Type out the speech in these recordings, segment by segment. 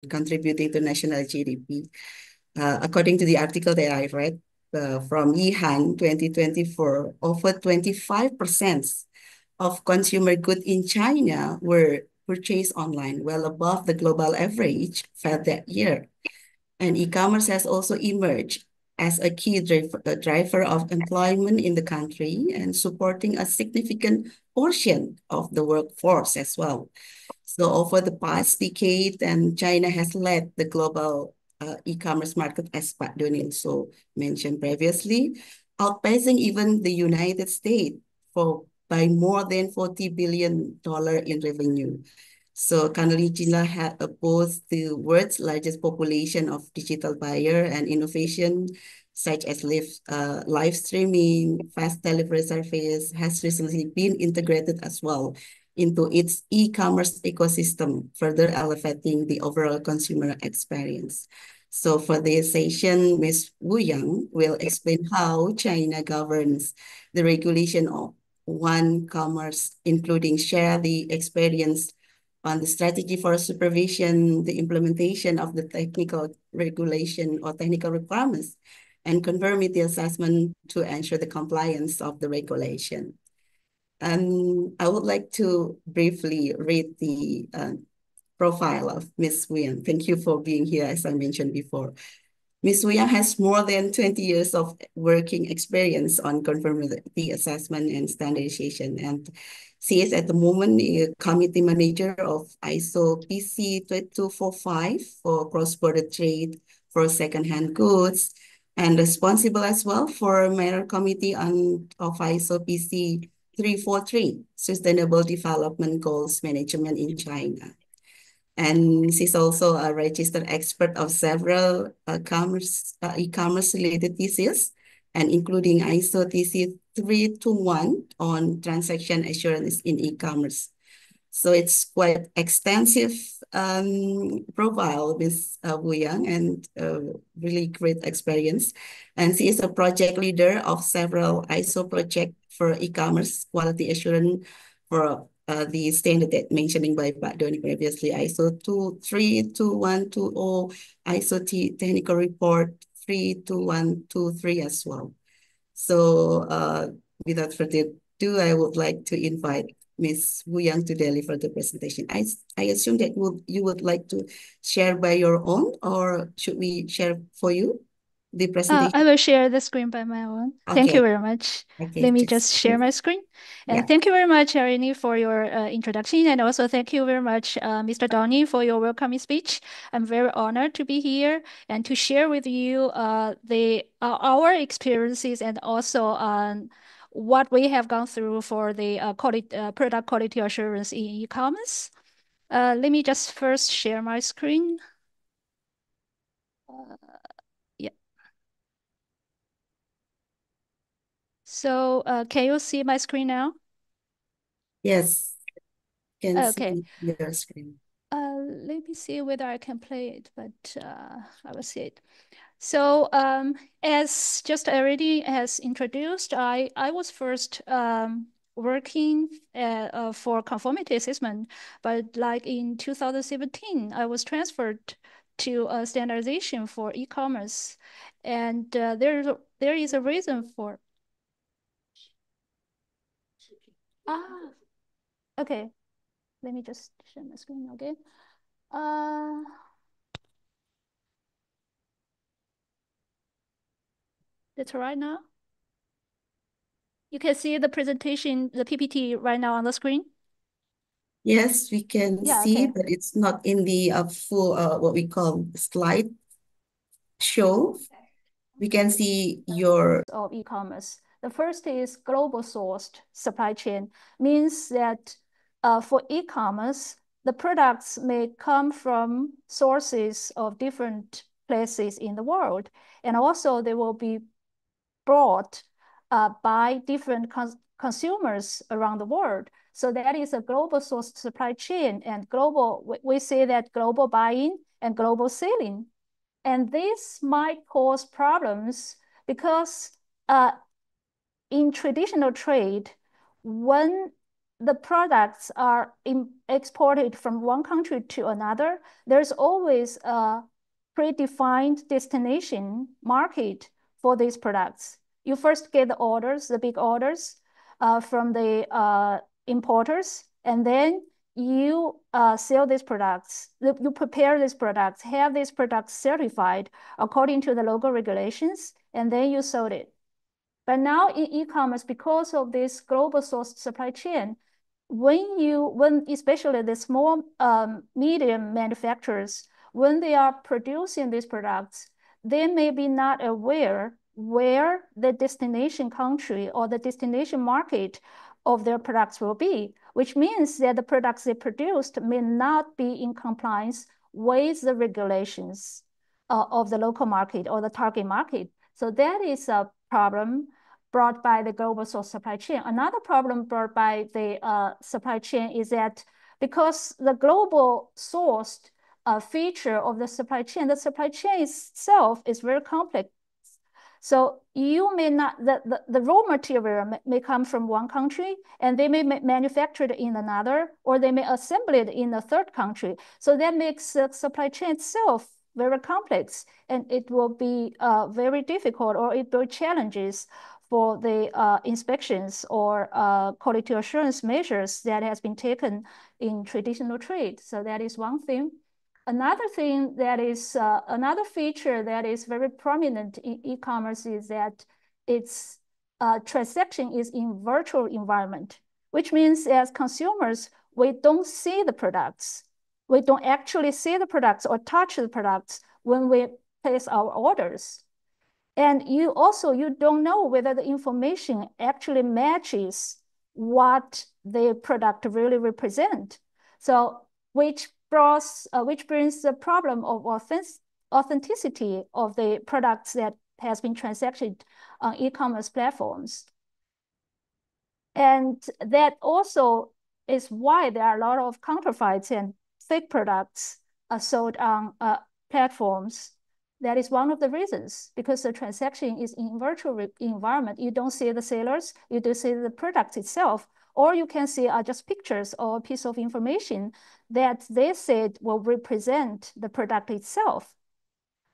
contributing to national GDP. According to the article that I read from Yihan 2024, over 25% of consumer goods in China were purchased online, well above the global average for that year. And e-commerce has also emerged as a key driver of employment in the country and supporting a significant portion of the workforce as well. So over the past decade, and China has led the global e-commerce market, as Pak Doni also mentioned previously, outpacing even the United States by more than $40 billion in revenue. So currently, China has both the world's largest population of digital buyer and innovation, such as live streaming, fast delivery service, has recently been integrated as well into its e-commerce ecosystem, further elevating the overall consumer experience. So for this session, Ms. Wu Yang will explain how China governs the regulation of one commerce, including share the experience on the strategy for supervision, the implementation of the technical regulation or technical requirements, and conformity assessment to ensure the compliance of the regulation. And I would like to briefly read the profile of Ms. Nguyen. Thank you for being here, as I mentioned before. Ms. Nguyen has more than 20 years of working experience on conformity assessment and standardization, and she is at the moment a committee manager of ISO PC 2245 for cross-border trade for second-hand goods, and responsible as well for Mayor Committee of ISO PC 343, Sustainable Development Goals Management in China. And she's also a registered expert of several e-commerce related theses, and including ISO TC 321 on transaction assurance in e-commerce. So it's quite extensive profile with Wu Yang, and really great experience. And she is a project leader of several ISO projects for e-commerce quality assurance for the standard that mentioning by Pak Doni previously, ISO 2322120, ISO technical report 32123 as well. So without further ado, I would like to invite Ms. Wu Yang to deliver the presentation. I assume that you would like to share by your own, or should we share for you the presentation? I will share the screen by my own. Thank you Okay, very much. okay, Let me just share my screen. And yeah. thank you very much, Harini, for your introduction. And also thank you very much, Mr. Donny, for your welcoming speech. I'm very honored to be here and to share with you our experiences and also what we have gone through for the product quality assurance in e-commerce. Let me just first share my screen. Yeah. So can you see my screen now? Yes, can Okay. see your screen. Let me see whether I can play it, but I will see it. So as just already has introduced, I was first working for conformity assessment, but like in 2017, I was transferred to standardization for e-commerce, and there is a reason for. Okay. Let me just share my screen again. That's right now. You can see the presentation, the PPT right now on the screen. Yes, we can see, Okay. but it's not in the full, what we call slide show. We can see your of e-commerce. The first is global sourced supply chain, means that for e-commerce, the products may come from sources of different places in the world, and also they will be bought by different consumers around the world. So that is a global source supply chain, and we say that global buying and global selling. And this might cause problems because in traditional trade, when the products are exported from one country to another, there's always a predefined destination market for these products. You first get the orders, the big orders from the importers, and then you sell these products. You prepare these products, have these products certified according to the local regulations, and then you sold it. But now in e-commerce, because of this global sourced supply chain, when especially the small, medium manufacturers, when they are producing these products, they may be not aware where the destination country or the destination market of their products will be, which means that the products they produced may not be in compliance with the regulations of the local market or the target market. So that is a problem brought by the global source supply chain. Another problem brought by the supply chain is that because the global sourced feature of the supply chain itself is very complex. So you may not, the raw material may come from one country and they may manufacture it in another, or they may assemble it in a third country. So that makes the supply chain itself very complex, and it will be very difficult, or it will challenges for the inspections or quality assurance measures that has been taken in traditional trade. So that is one thing. Another thing that is, another feature that is very prominent in e-commerce is that its transaction is in virtual environment, which means as consumers, we don't see the products. We don't actually see the products or touch the products when we place our orders. And you don't know whether the information actually matches what the product really represent. So which brings the problem of authenticity of the products that has been transacted on e-commerce platforms. And that also is why there are a lot of counterfeits and fake products sold on platforms. That is one of the reasons, because the transaction is in virtual environment. You don't see the sellers, you do see the product itself, or you can see just pictures or a piece of information that they said will represent the product itself.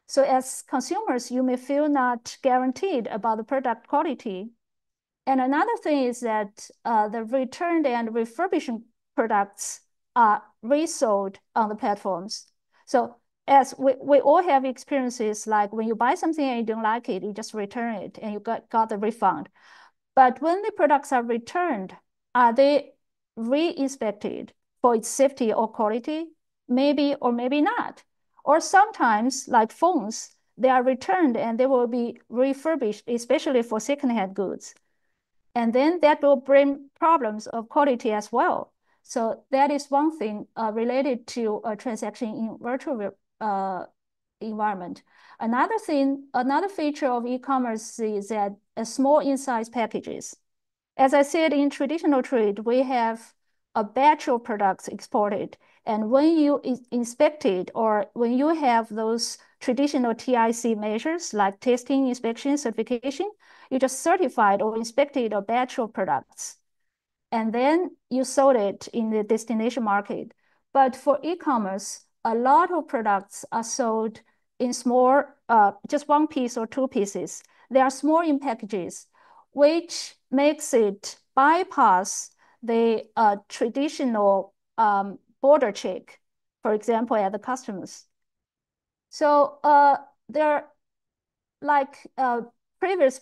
So as consumers, you may feel not guaranteed about the product quality. And another thing is that the returned and refurbished products are resold on the platforms. So as we all have experiences, like when you buy something and you don't like it, you just return it and you got the refund. But when the products are returned, are they re-inspected for its safety or quality? Maybe or maybe not. Or sometimes, like phones, they are returned and they will be refurbished, especially for secondhand goods. And then that will bring problems of quality as well. So that is one thing related to a transaction in virtual environment. Another feature of e-commerce is that small in size packages. As I said, in traditional trade, we have a batch of products exported. And when you inspect it, or when you have those traditional TIC measures like testing, inspection, certification, you just certified or inspected a batch of products. And then you sold it in the destination market. But for e-commerce, a lot of products are sold in small, just one piece or two pieces. They are small in packages, which makes it bypass the traditional border check, for example, at the customs. So there, like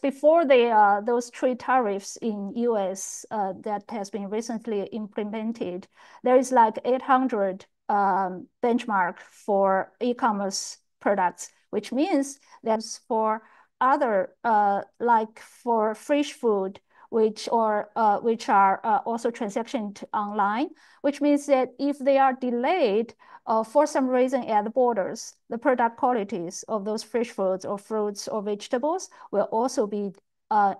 before those trade tariffs in US that has been recently implemented, there is like 800 benchmark for e-commerce products, which means that's for other like for fresh food, which are also transactioned online, which means that if they are delayed for some reason at the borders, the product qualities of those fresh foods or fruits or vegetables will also be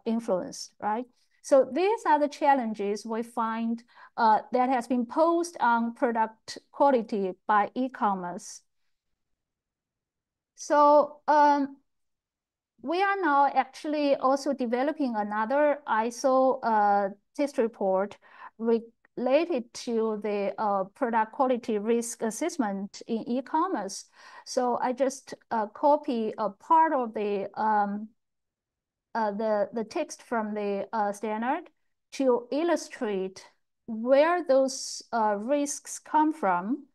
influenced, right? So these are the challenges we find that has been posed on product quality by e-commerce. So we are now actually also developing another ISO test report related to the product quality risk assessment in e-commerce. So I just copy a part of the text from the standard to illustrate where those risks come from,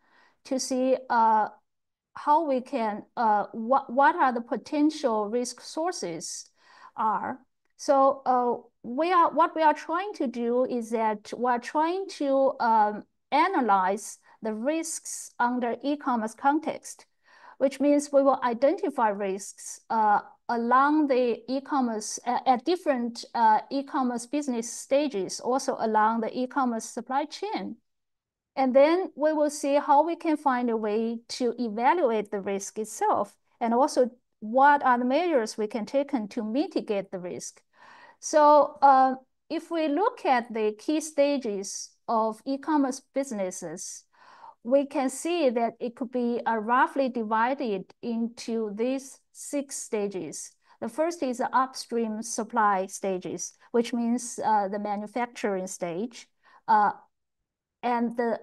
to see how we can, what are the potential risk sources are. So what we are trying to do is that we're trying to analyze the risks under e-commerce context, which means we will identify risks along the e-commerce at different e-commerce business stages, also along the e-commerce supply chain. And then we will see how we can find a way to evaluate the risk itself, and also what are the measures we can take to mitigate the risk. So if we look at the key stages of e-commerce businesses, we can see that it could be roughly divided into these 6 stages. The first is the upstream supply stages, which means the manufacturing stage. And the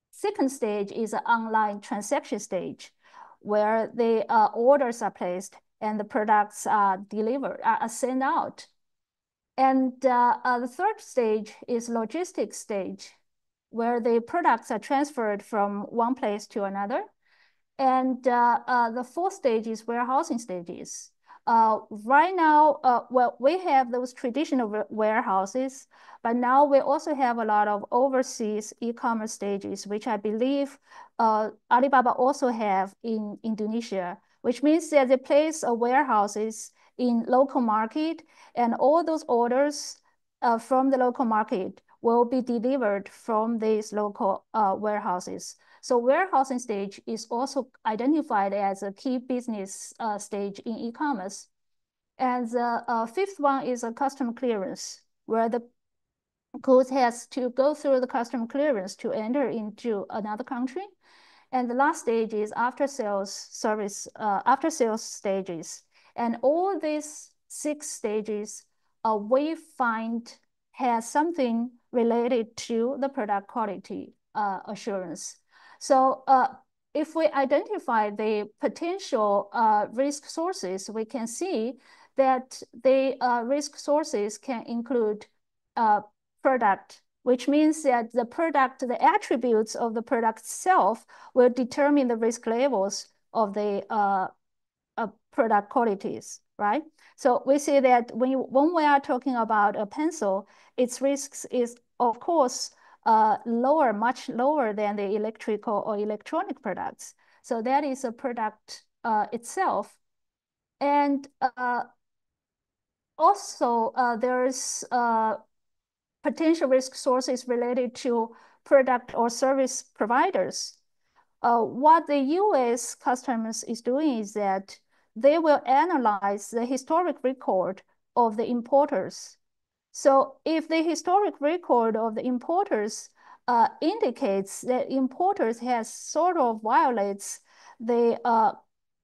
second stage is the online transaction stage, where the orders are placed and the products are delivered, are sent out. And the third stage is logistics stage, where the products are transferred from one place to another. And the fourth stage is warehousing stages. Right now, well, we have those traditional warehouses, but now we also have a lot of overseas e-commerce stages, which I believe Alibaba also have in Indonesia, which means that they place warehouses in local market, and all those orders from the local market will be delivered from these local warehouses. So warehousing stage is also identified as a key business stage in e-commerce. And the fifth one is a custom clearance, where the goods has to go through the custom clearance to enter into another country. And the last stage is after sales service, after sales stages. And all these 6 stages we find has something related to the product quality assurance. So if we identify the potential risk sources, we can see that the risk sources can include product, which means that the product, the attributes of the product itself will determine the risk levels of the product qualities, right? So we see that when we are talking about a pencil, its risks is, of course, lower, much lower than the electrical or electronic products. So that is a product itself. And also there's potential risk sources related to product or service providers. What the US Customs is doing is that they will analyze the historic record of the importers. So if the historic record of the importers indicates that importers has sort of violates the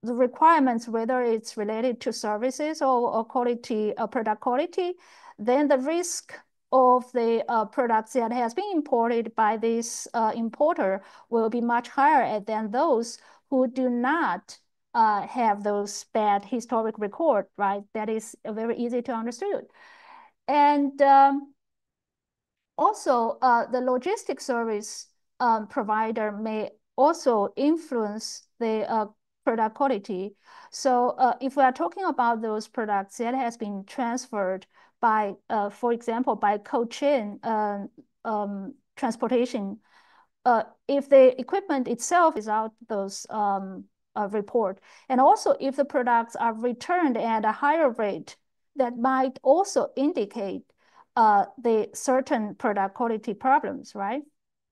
requirements, whether it's related to services or quality, product quality, then the risk of the products that has been imported by this importer will be much higher than those who do not have those bad historic record, right? That is very easy to understand. And also the logistic service provider may also influence the product quality. So if we are talking about those products that has been transferred by, for example, by cold chain transportation, if the equipment itself is out those report, and also if the products are returned at a higher rate, that might also indicate the certain product quality problems, right?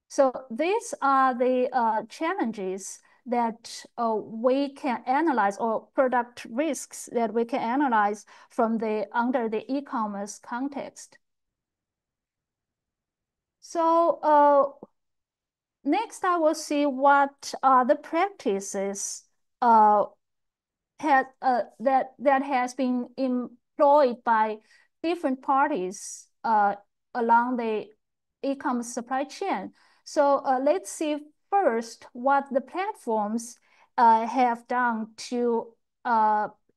So these are the challenges that we can analyze, or product risks that we can analyze from under the e-commerce context. So next I will see what are the practices that has been employed by different parties along the e-commerce supply chain. So let's see first what the platforms have done to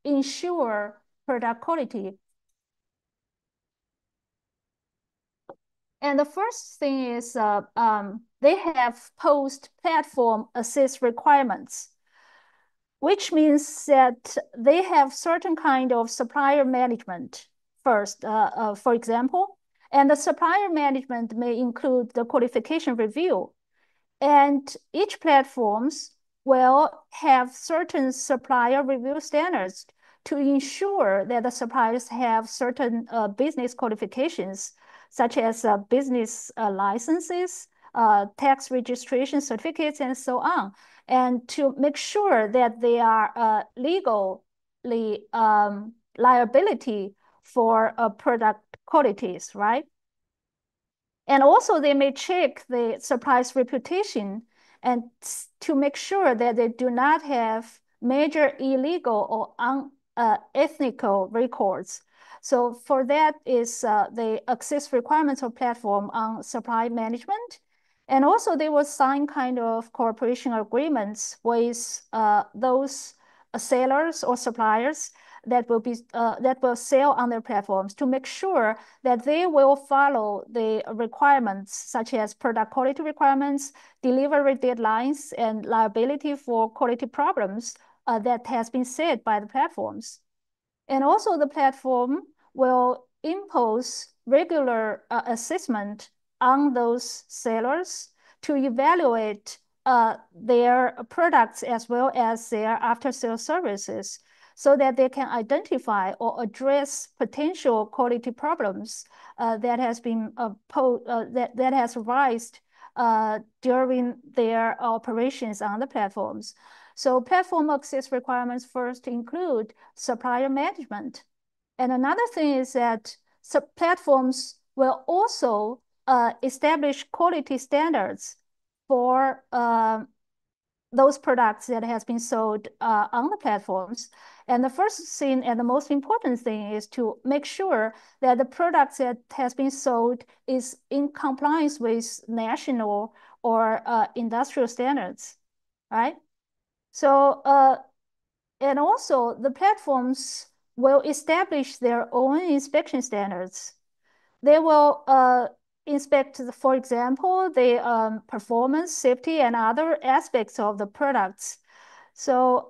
ensure product quality. And the first thing is they have post-platform assist requirements, which means that they have certain kind of supplier management first, for example, and the supplier management may include the qualification review. And each platforms will have certain supplier review standards to ensure that the suppliers have certain business qualifications, such as business licenses, tax registration certificates, and so on, and to make sure that they are legally liability for product qualities, right? And also they may check the supplier's reputation and to make sure that they do not have major illegal or unethical records. So for that is the access requirements of platform on supply management. And also they will sign kind of cooperation agreements with those sellers or suppliers that will sell on their platforms to make sure that they will follow the requirements such as product quality requirements, delivery deadlines, and liability for quality problems that has been set by the platforms. And also the platform will impose regular assessment on those sellers to evaluate their products as well as their after-sale services, so that they can identify or address potential quality problems that has been that has arisen during their operations on the platforms. So platform access requirements first include supplier management. And another thing is that platforms will also establish quality standards for those products that has been sold on the platforms. And the first thing and the most important thing is to make sure that the products that has been sold is in compliance with national or industrial standards, right? So, and also the platforms will establish their own inspection standards. They will inspect, for example, the performance, safety, and other aspects of the products. So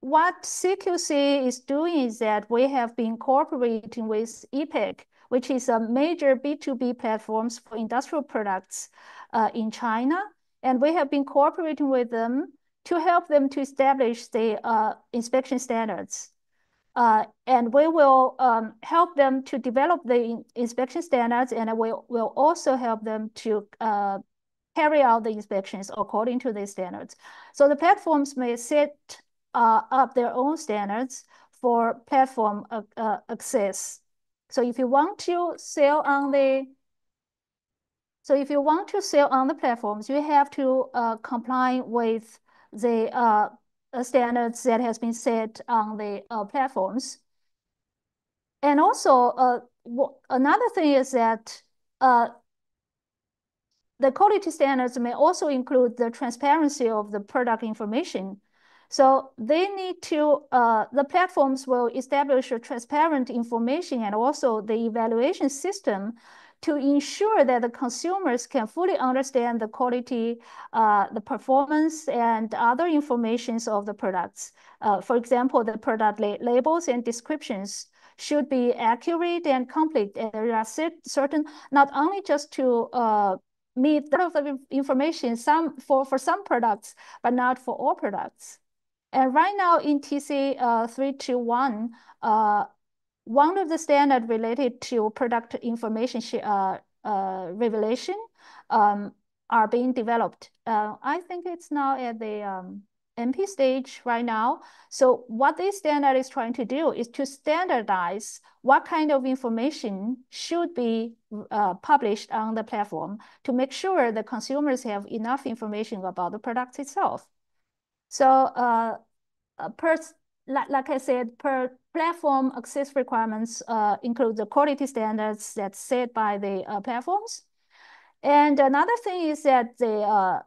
what CQC is doing is that we have been cooperating with EPIC, which is a major B2B platforms for industrial products in China. And we have been cooperating with them to help them to establish the inspection standards. And we will help them to develop the inspection standards, and we will also help them to carry out the inspections according to these standards. So the platforms may set up their own standards for platform access. So if you want to sell on the platforms, you have to comply with the standards that has been set on the platforms. And also, another thing is that the quality standards may also include the transparency of the product information. So they need to, the platforms will establish a transparent information and also the evaluation system to ensure that the consumers can fully understand the quality, the performance, and other informations of the products. For example, the product labels and descriptions should be accurate and complete. And there are certain, not only just to meet the information for some products, but not for all products. And right now in TC 321, one of the standards related to product information revelation are being developed. I think it's now at the MP stage right now. So what this standard is trying to do is to standardize what kind of information should be published on the platform to make sure the consumers have enough information about the product itself. So like I said, per platform access requirements include the quality standards that's set by the platforms. And another thing is that the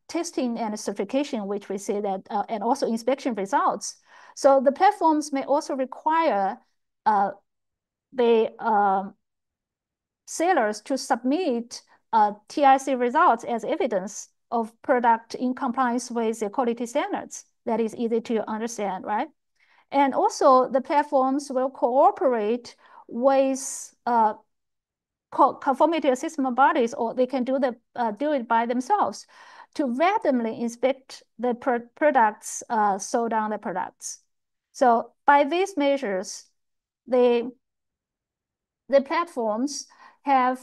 testing and certification, which we say that, and also inspection results. So the platforms may also require the sellers to submit TIC results as evidence of product in compliance with the quality standards. That is easy to understand, right? And also the platforms will cooperate with conformity assessment bodies, or they can do it by themselves to randomly inspect the products sold on the products. So by these measures, the platforms have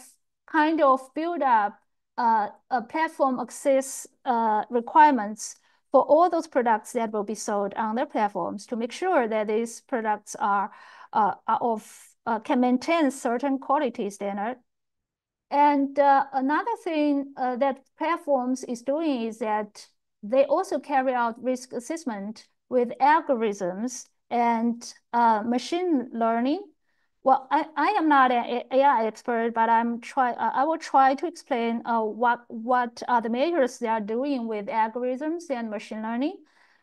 kind of built up a platform access requirements for all those products that will be sold on their platforms to make sure that these products can maintain certain quality standard. And another thing that platforms is doing is that they also carry out risk assessment with algorithms and machine learning. Well, I am not an AI expert, but I will try to explain what are the measures they are doing with algorithms and machine learning.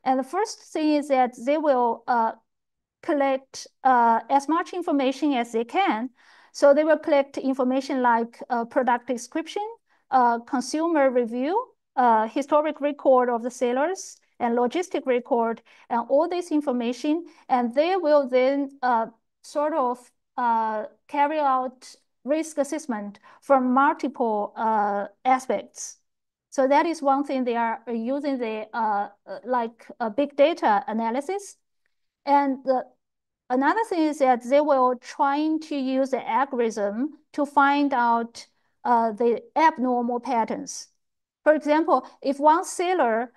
And the first thing is that they will collect as much information as they can. So they will collect information like product description, consumer review, historic record of the sellers, and logistic record, and all this information. And they will then sort of carry out risk assessment from multiple aspects. So that is one thing they are using the big data analysis. And another thing is that they will trying to use the algorithm to find out the abnormal patterns. For example, if one seller,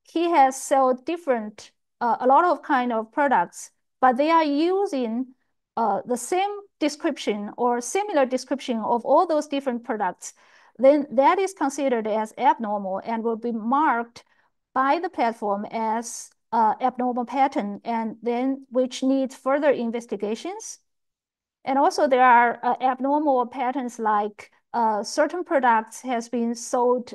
he has sold different, a lot of kind of products, but they are using the same description or similar description of all those different products, then that is considered as abnormal and will be marked by the platform as abnormal pattern, and then which needs further investigations. And also there are abnormal patterns like certain products has been sold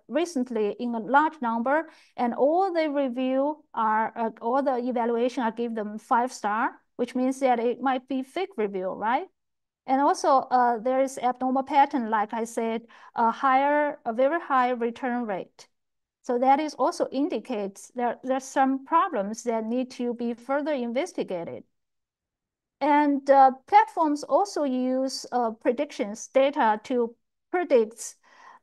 recently in a large number, and all the review are, all the evaluation are give them 5-star, which means that it might be fake review, right? And also there is abnormal pattern, like I said, a very high return rate. So that is also indicates there's some problems that need to be further investigated. And platforms also use predictions data to predict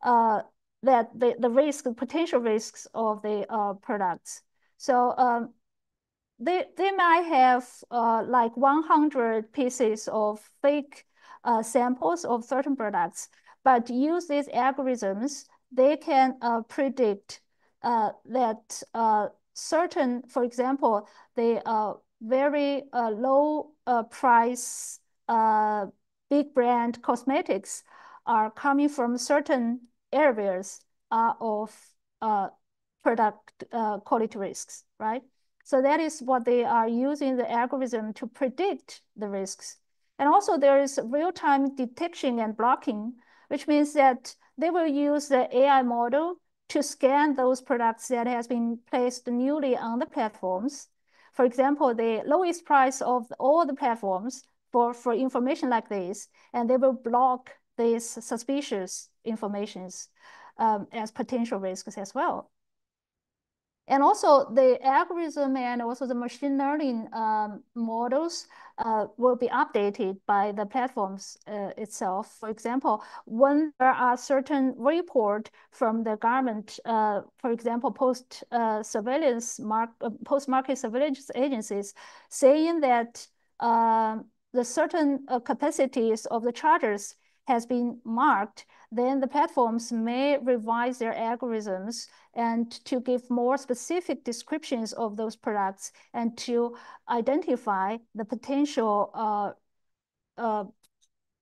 that the potential risks of the products. So they might have like 100 pieces of fake samples of certain products, but use these algorithms, they can predict that certain, for example, the very low price big brand cosmetics are coming from certain areas of product quality risks, right? So that is what they are using the algorithm to predict the risks. And also there is real-time detection and blocking, which means that they will use the AI model to scan those products that has been placed newly on the platforms. For example, the lowest price of all the platforms for information like this, and they will block these suspicious informations as potential risks as well. And also the algorithm and also the machine learning models will be updated by the platforms itself. For example, when there are certain report from the government, for example, post-market surveillance agencies saying that the certain capacities of the chargers has been marked, then the platforms may revise their algorithms and to give more specific descriptions of those products and to identify the potential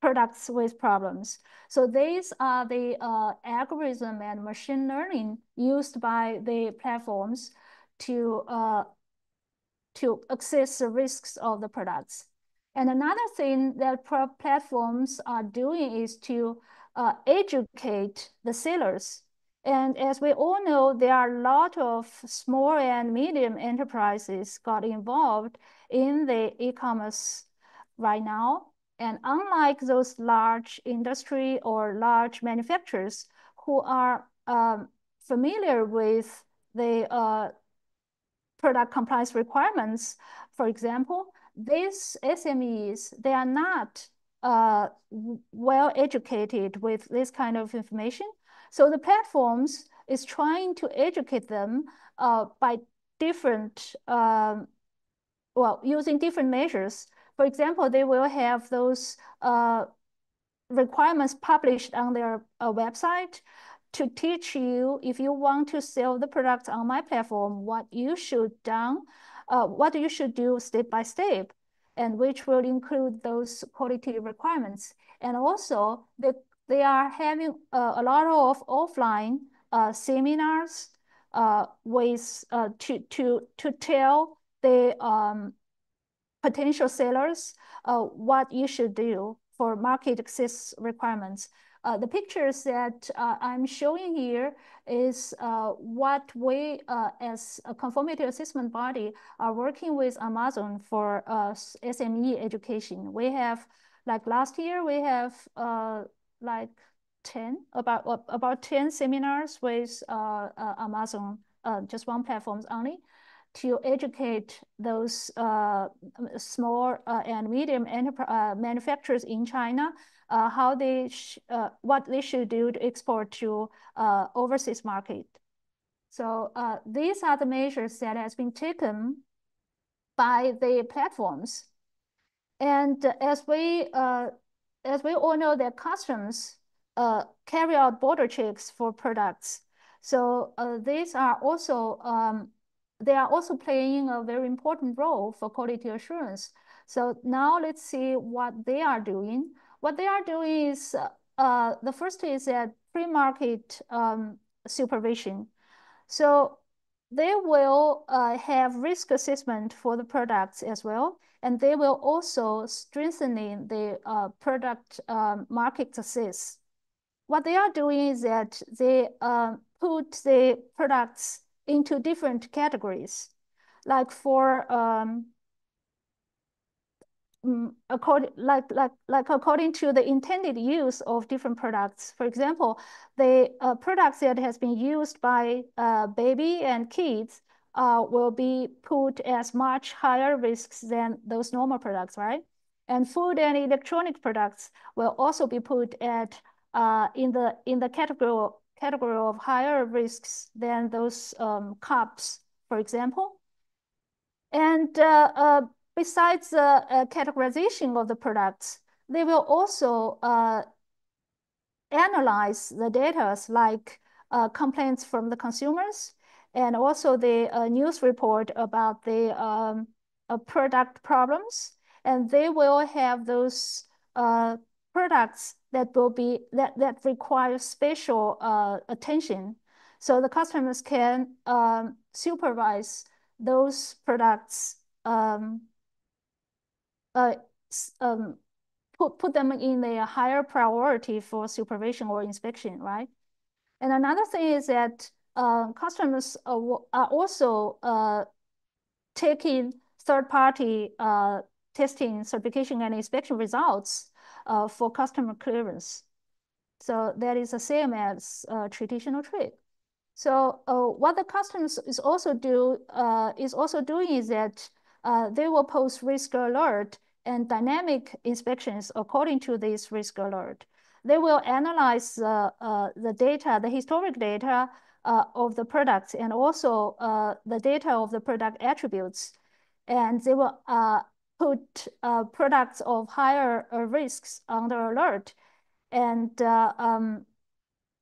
products with problems. So these are the algorithm and machine learning used by the platforms to assess the risks of the products. And another thing that platforms are doing is to educate the sellers. And as we all know, there are a lot of small and medium enterprises got involved in the e-commerce right now. And unlike those large industry or large manufacturers who are familiar with the product compliance requirements, for example, these SMEs, they are not well educated with this kind of information. So the platforms is trying to educate them by different, using different measures. For example, they will have those requirements published on their website to teach you, if you want to sell the products on my platform, what you should do step by step, and which will include those quality requirements. And also, they are having a lot of offline seminars with to tell the potential sellers what you should do for market access requirements. The pictures that I'm showing here is what we, as a conformity assessment body, are working with Amazon for SME education. We have, like last year, we have like about 10 seminars with Amazon, just one platforms only, to educate those small and medium manufacturers in China, what they should do to export to overseas market. So these are the measures that has been taken by the platforms. And as we all know, that customs carry out border checks for products. So these are also they are also playing a very important role for quality assurance. So now let's see what they are doing. What they are doing is, the first is that pre-market supervision. So they will have risk assessment for the products as well. And they will also strengthening the product market access. What they are doing is that they put the products into different categories. Like for according to the intended use of different products. For example, the products that has been used by baby and kids will be put as much higher risks than those normal products, right? And food and electronic products will also be put at in the category of higher risks than those cups, for example. And besides the categorization of the products, they will also analyze the data like complaints from the consumers, and also the news report about the product problems. And they will have those products that will be that require special attention, so the customers can supervise those products, put them in a higher priority for supervision or inspection, right? And another thing is that customers are also taking third-party testing, certification, and inspection results for customer clearance. So that is the same as traditional trade. So what the customs is also doing is that they will post risk alert and dynamic inspections according to this risk alert. They will analyze the data, the historic data of the products, and also the data of the product attributes. And they will put products of higher risks under alert, and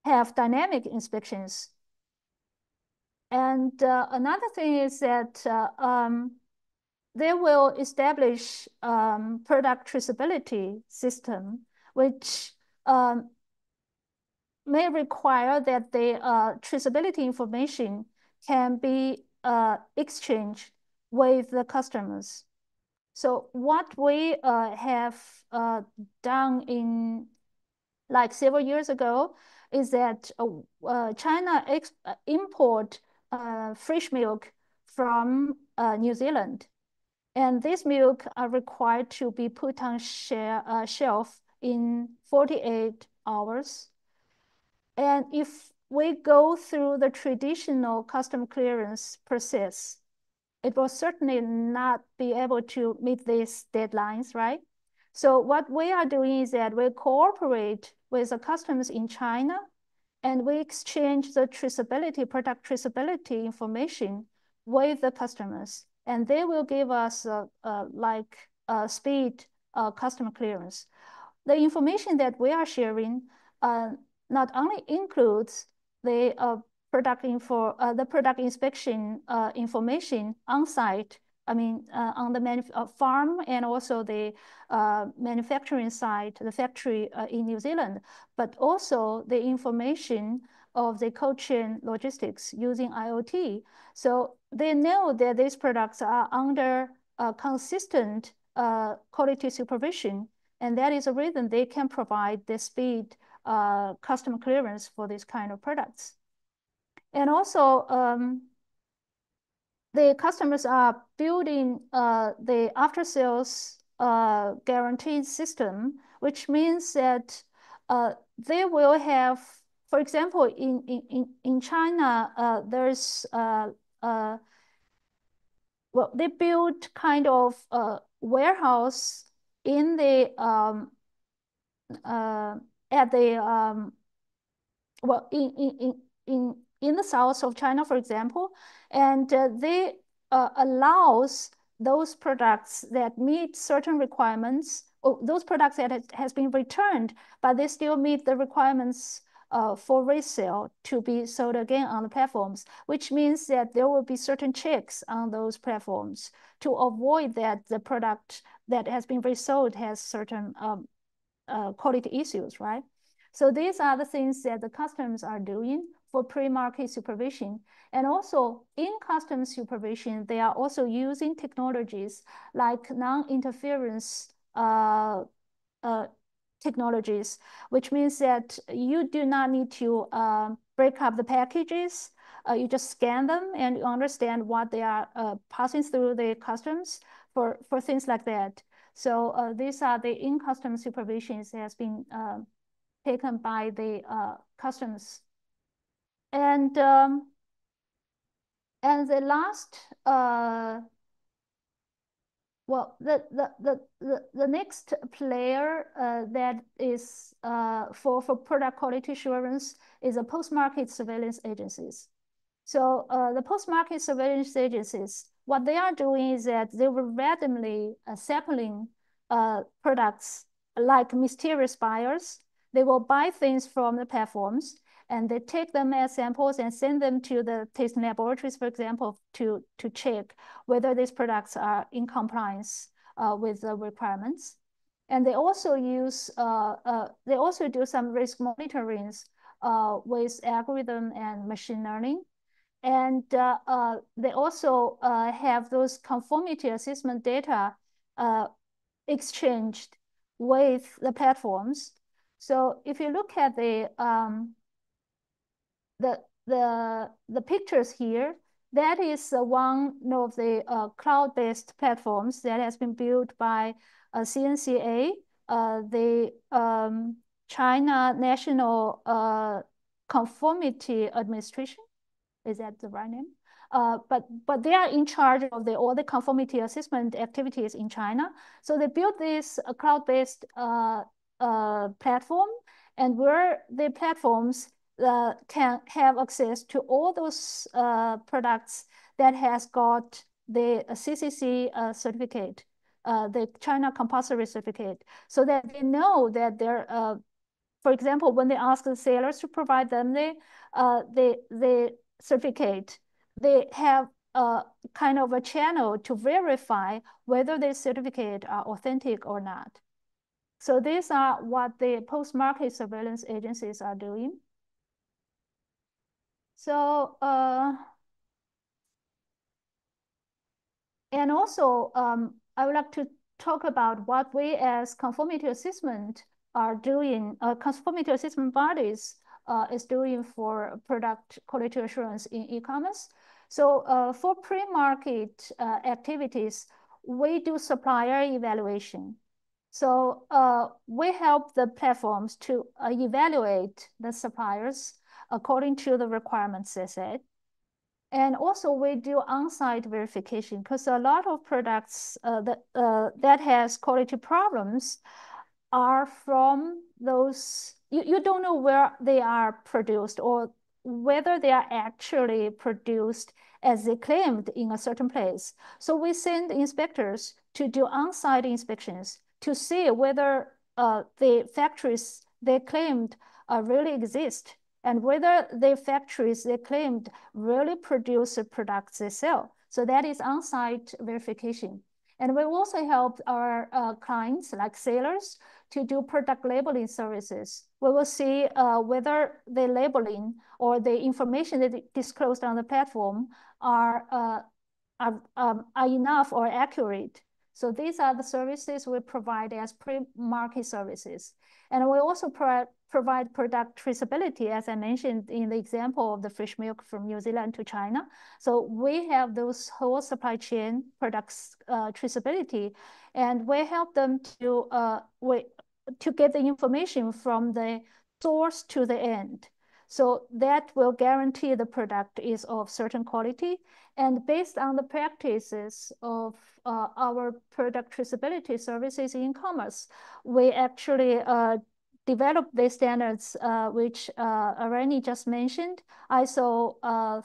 have dynamic inspections. And another thing is that they will establish product traceability system, which may require that the traceability information can be exchanged with the customers. So what we have done in like several years ago, is that China import fresh milk from New Zealand. And this milk are required to be put on shelf in 48 hours. And if we go through the traditional custom clearance process, it will certainly not be able to meet these deadlines, right? So what we are doing is that we cooperate with the customs in China, and we exchange the traceability, product traceability information with the customers, and they will give us speed custom clearance. The information that we are sharing not only includes the product inspection information on site, I mean, on the farm, and also the manufacturing site, the factory in New Zealand, but also the information of the cold chain logistics using IoT. So they know that these products are under consistent quality supervision, and that is a reason they can provide the speed custom clearance for this kind of products. And also, the customers are building the after-sales guaranteed system, which means that they will have, for example, in China, there's well, they build kind of a warehouse in the at the well, in the south of China, for example, and they allows those products that meet certain requirements, or those products that has been returned, but they still meet the requirements for resale to be sold again on the platforms, which means that there will be certain checks on those platforms to avoid that the product that has been resold has certain quality issues, right? So these are the things that the customs are doing for pre-market supervision. And also in customs supervision, they are also using technologies like non-interference technologies, which means that you do not need to break up the packages. You just scan them and you understand what they are passing through the customs for things like that. So these are the in-custom supervisions that has been taken by the customs. And the last, well, the next player that is for product quality assurance is the post-market surveillance agencies. So the post-market surveillance agencies, what they are doing is that they will randomly sampling products like mysterious buyers. They will buy things from the platforms, and they take them as samples and send them to the testing laboratories, for example, to check whether these products are in compliance with the requirements. And they also use, they also do some risk monitorings with algorithm and machine learning. And they also have those conformity assessment data exchanged with the platforms. So if you look at the pictures here, that is one of the cloud-based platforms that has been built by CNCA, the China National Conformity Administration. Is that the right name? But they are in charge of all the conformity assessment activities in China. So they built this cloud-based platform, and where the platforms can have access to all those products that has got the CCC certificate, the China compulsory certificate, so that they know that they're, for example, when they ask the sellers to provide them the certificate, they have a kind of a channel to verify whether the certificate are authentic or not. So these are what the post-market surveillance agencies are doing. So, and also, I would like to talk about what we as conformity assessment are doing, conformity assessment bodies is doing for product quality assurance in e-commerce. So for pre-market activities, we do supplier evaluation. So we help the platforms to evaluate the suppliers according to the requirements they set. And also we do on-site verification because a lot of products that has quality problems are from those, you don't know where they are produced or whether they are actually produced as they claimed in a certain place. So we send inspectors to do on-site inspections to see whether the factories they claimed really exist and whether the factories they claimed really produce the products they sell. So that is on-site verification. And we also help our clients like sailors to do product labeling services. We will see whether the labeling or the information that disclosed on the platform are enough or accurate. So these are the services we provide as pre-market services. And we also provide product traceability, as I mentioned in the example of the fish milk from New Zealand to China. So we have those whole supply chain products traceability, and we help them to get the information from the source to the end. So that will guarantee the product is of certain quality. And based on the practices of our product traceability services in commerce, we actually develop the standards which Irene just mentioned, ISO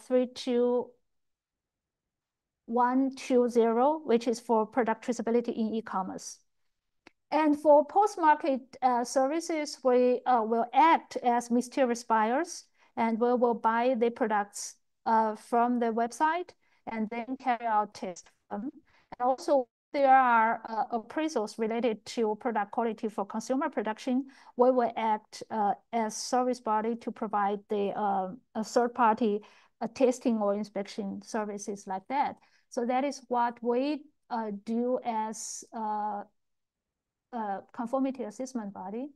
32120, which is for product traceability in e-commerce. And for post-market services, we will act as mysterious buyers, and we will buy the products from the website and then carry out tests. And also, there are appraisals related to product quality for consumer production. We will act as service body to provide the third-party testing or inspection services like that. So that is what we do as conformity assessment body.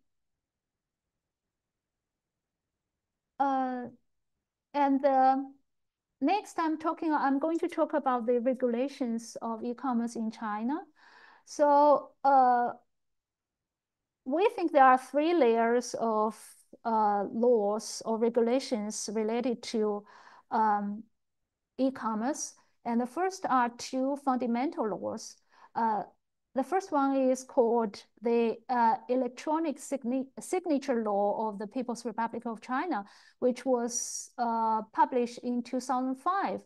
And next I'm going to talk about the regulations of e-commerce in China. So we think there are 3 layers of laws or regulations related to e-commerce. And the first are 2 fundamental laws. The first one is called the Electronic Signature Law of the People's Republic of China, which was published in 2005.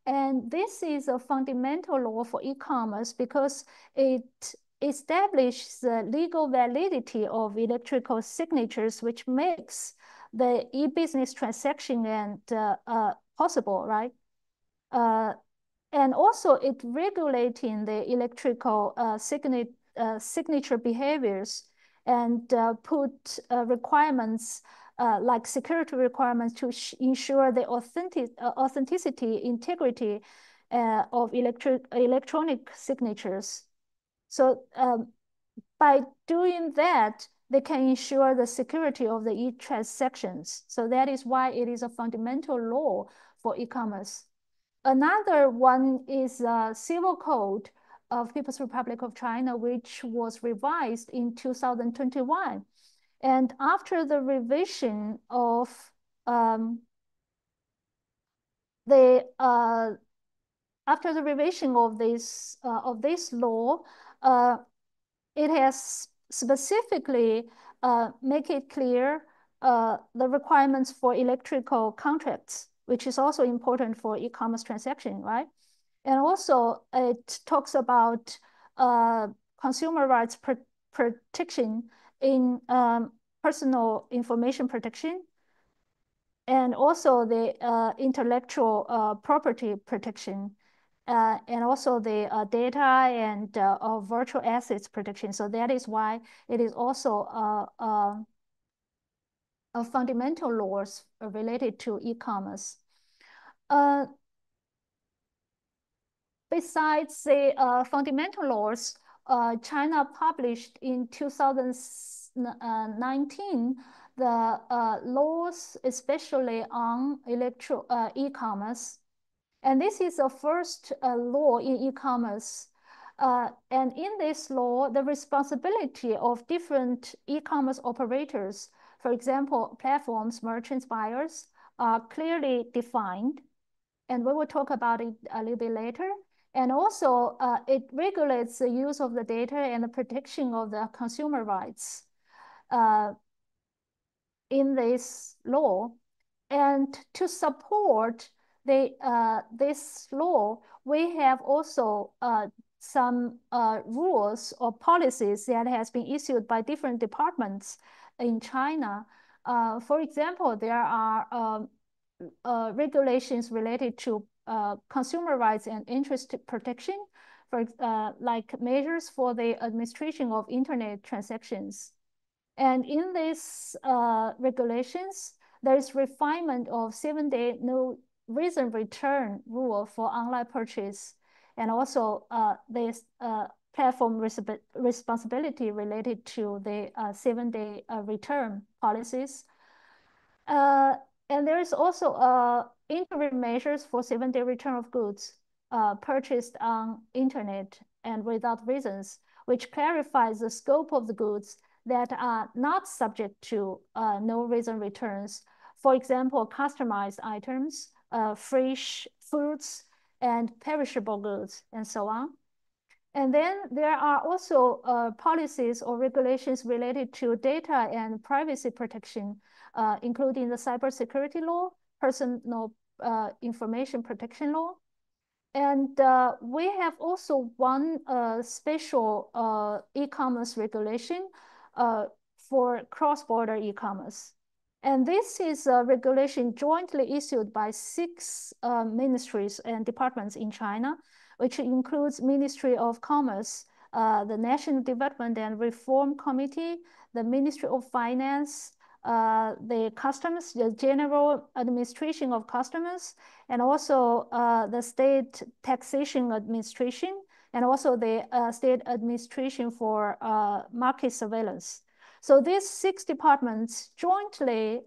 And this is a fundamental law for e-commerce because it establishes the legal validity of electrical signatures, which makes the e-business transaction and possible, right? And also it regulating the electrical signature behaviors and put requirements like security requirements to ensure the authenticity, integrity of electronic signatures. So by doing that, they can ensure the security of the e-transactions. So that is why it is a fundamental law for e-commerce. Another one is Civil Code of People's Republic of China, which was revised in 2021. And after the revision of this law, it has specifically make it clear the requirements for electrical contracts, which is also important for e-commerce transaction, right? And also it talks about consumer rights protection in personal information protection, and also the intellectual property protection, and also the data and virtual assets protection. So that is why it is also a fundamental laws related to e-commerce. Besides the fundamental laws, China published in 2019 the laws, especially on e-commerce. And this is the first law in e-commerce. And in this law, the responsibility of different e-commerce operators, for example, platforms, merchants, buyers, are clearly defined. And we will talk about it a little bit later. And also, it regulates the use of the data and the protection of the consumer rights in this law. And to support this law, we have also some rules or policies that has been issued by different departments in China. For example, there are regulations related to consumer rights and interest protection, like measures for the administration of internet transactions. And in these regulations, there is refinement of 7-day no reason return rule for online purchase, and also this platform responsibility related to the 7-day return policies. And there is also interim measures for 7-day return of goods purchased on internet and without reasons, which clarifies the scope of the goods that are not subject to no reason returns. For example, customized items, fresh foods, and perishable goods, and so on. And then there are also policies or regulations related to data and privacy protection, including the cybersecurity law, personal information protection law. And we have also one special e-commerce regulation for cross-border e-commerce. And this is a regulation jointly issued by 6 ministries and departments in China, which includes Ministry of Commerce, the National Development and Reform Committee, the Ministry of Finance, the Customs, the General Administration of Customs, and also the State Taxation Administration, and also the State Administration for Market Surveillance. So these 6 departments jointly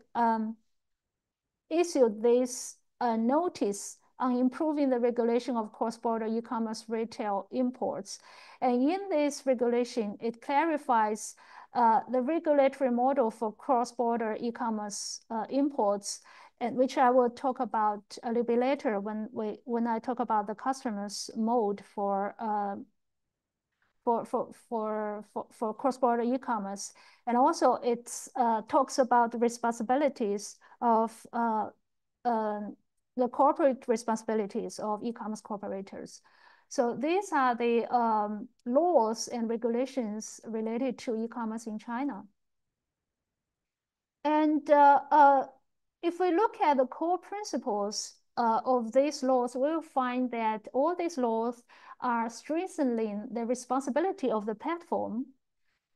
issued this notice on improving the regulation of cross-border e-commerce retail imports. And in this regulation, it clarifies the regulatory model for cross-border e-commerce imports, and which I will talk about a little bit later when I talk about the customs mode for cross-border e-commerce. And also it talks about the responsibilities of the corporate responsibilities of e-commerce cooperators. So these are the laws and regulations related to e-commerce in China. And if we look at the core principles of these laws, we'll find that all these laws are strengthening the responsibility of the platform.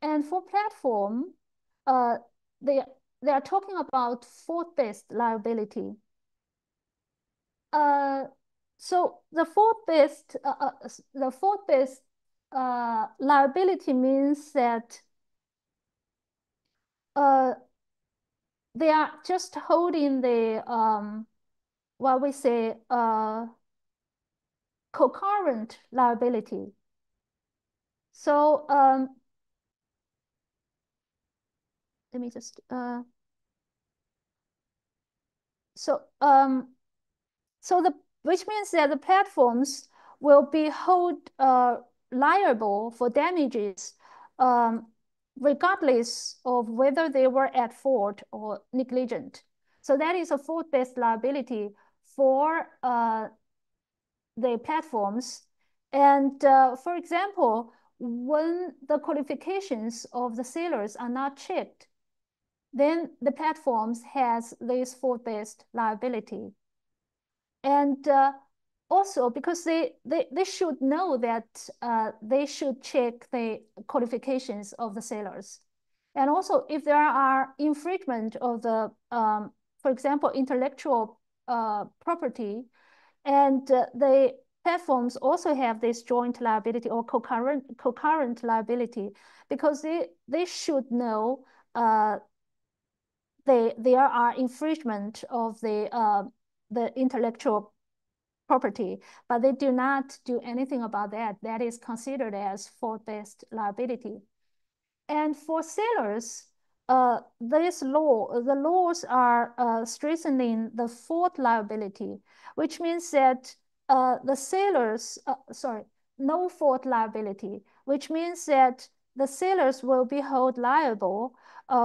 And for platform, they are talking about fault-based liability. So the fault-based liability means that they are just holding the what we say concurrent liability. So let me just which means that the platforms will be held liable for damages regardless of whether they were at fault or negligent. So that is a fault-based liability for the platforms. And for example, when the qualifications of the sellers are not checked, then the platforms has this fault-based liability. And also because they should know that they should check the qualifications of the sellers. And also if there are infringement of the, for example, intellectual property, and the platforms also have this joint liability or concurrent liability, because they should know there are infringement of the intellectual property, but they do not do anything about that. That is considered as fault-based liability. And for sellers, the laws are strengthening the fault liability, which means that the sellers, no fault liability, which means that the sellers will be held liable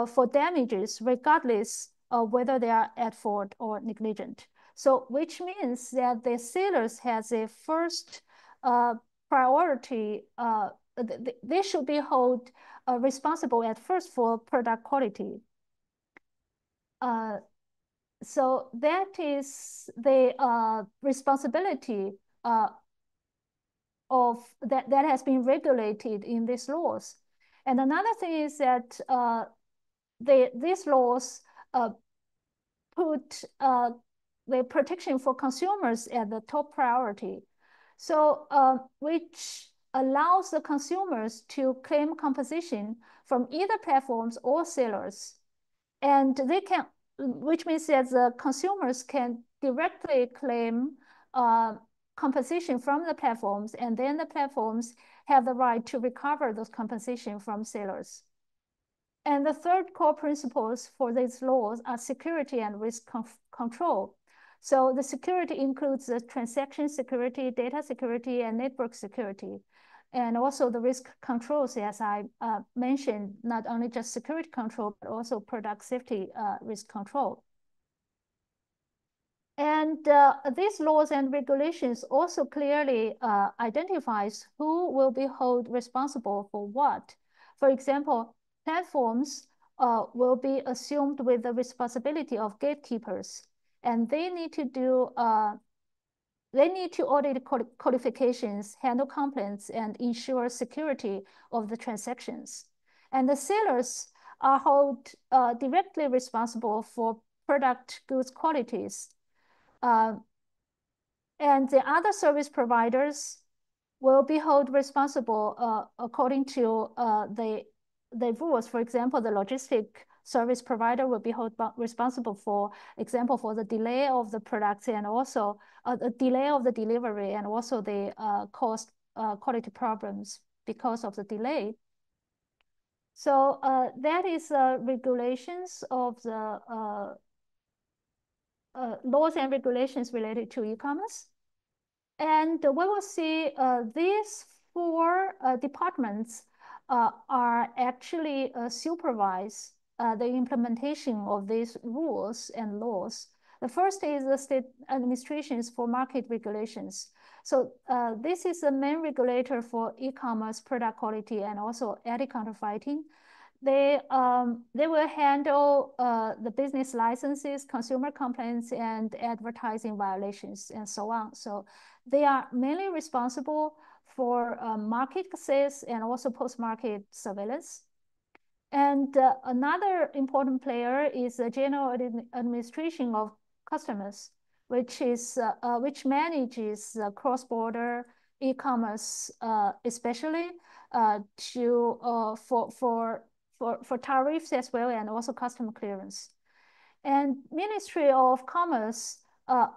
for damages regardless of whether they are at fault or negligent. So which means that the sellers has a first priority, they should be held responsible at first for product quality. So that is the responsibility of that has been regulated in these laws. And another thing is that these laws put the protection for consumers at the top priority. So which allows the consumers to claim compensation from either platforms or sellers. And they can, which means that the consumers can directly claim compensation from the platforms, and then the platforms have the right to recover those compensation from sellers. And the third core principles for these laws are security and risk control. So the security includes the transaction security, data security, and network security. And also the risk controls, as I mentioned, not only just security control, but also product safety risk control. And these laws and regulations also clearly identifies who will be held responsible for what. For example, platforms will be assumed with the responsibility of gatekeepers, and they need to audit qualifications, handle complaints, and ensure security of the transactions. And the sellers are held directly responsible for product goods qualities. And the other service providers will be held responsible according to the rules. For example, the logistic service provider will be held responsible for example for the delay of the products, and also the delay of the delivery, and also the cost quality problems because of the delay. So that is regulations of the laws and regulations related to e-commerce. And we will see these four departments are actually supervise the implementation of these rules and laws. The first is the state administrations for market regulations. So this is the main regulator for e-commerce product quality and also anti-counterfeiting. They will handle the business licenses, consumer complaints, and advertising violations, and so on. So they are mainly responsible for market access and also post-market surveillance. And another important player is the General Administration of Customs, which manages cross-border e-commerce, especially for tariffs as well, and also custom clearance. And Ministry of Commerce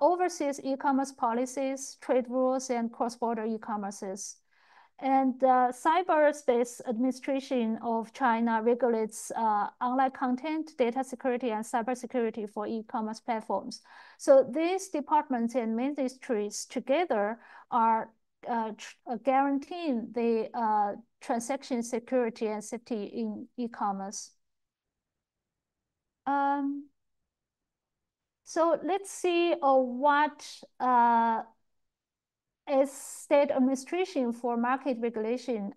oversees e-commerce policies, trade rules, and cross-border e-commerces. And Cyberspace Administration of China regulates online content, data security, and cybersecurity for e-commerce platforms. So these departments and ministries together are guaranteeing the transaction security and safety in e-commerce. So let's see what is state administration for market regulation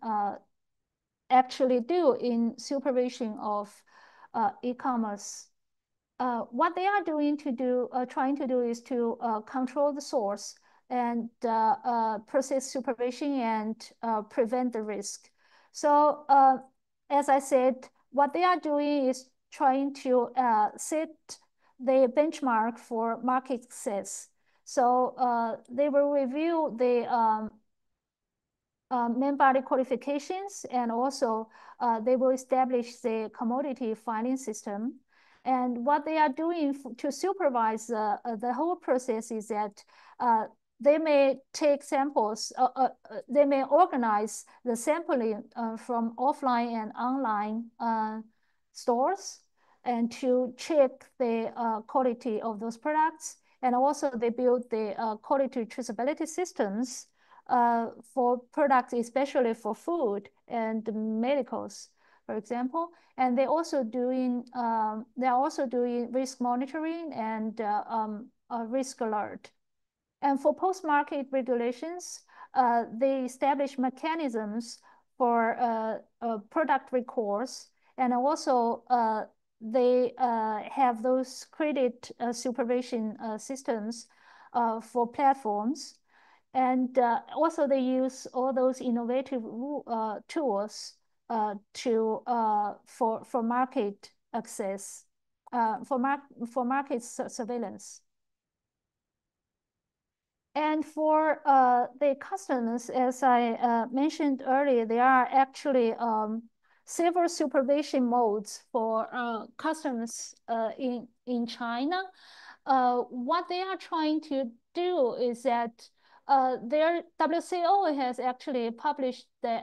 actually do in supervision of e-commerce. What they are trying to do is to control the source and process supervision and prevent the risk. So as I said, what they are doing is trying to set the benchmark for market access. So they will review the main body qualifications, and also they will establish the commodity filing system. And what they are doing to supervise the whole process is that they may take samples, they may organize the sampling from offline and online stores, and to check the quality of those products. And also they build the quality traceability systems for products, especially for food and medicals, for example. And they're also doing risk monitoring and risk alert. And for post-market regulations, they establish mechanisms for product recalls, and also they have those credit supervision systems for platforms. And also they use all those innovative tools for market access, for market surveillance. And for the customers, as I mentioned earlier, there are actually several supervision modes for customers in China. What they are trying to do is that their WCO has actually published the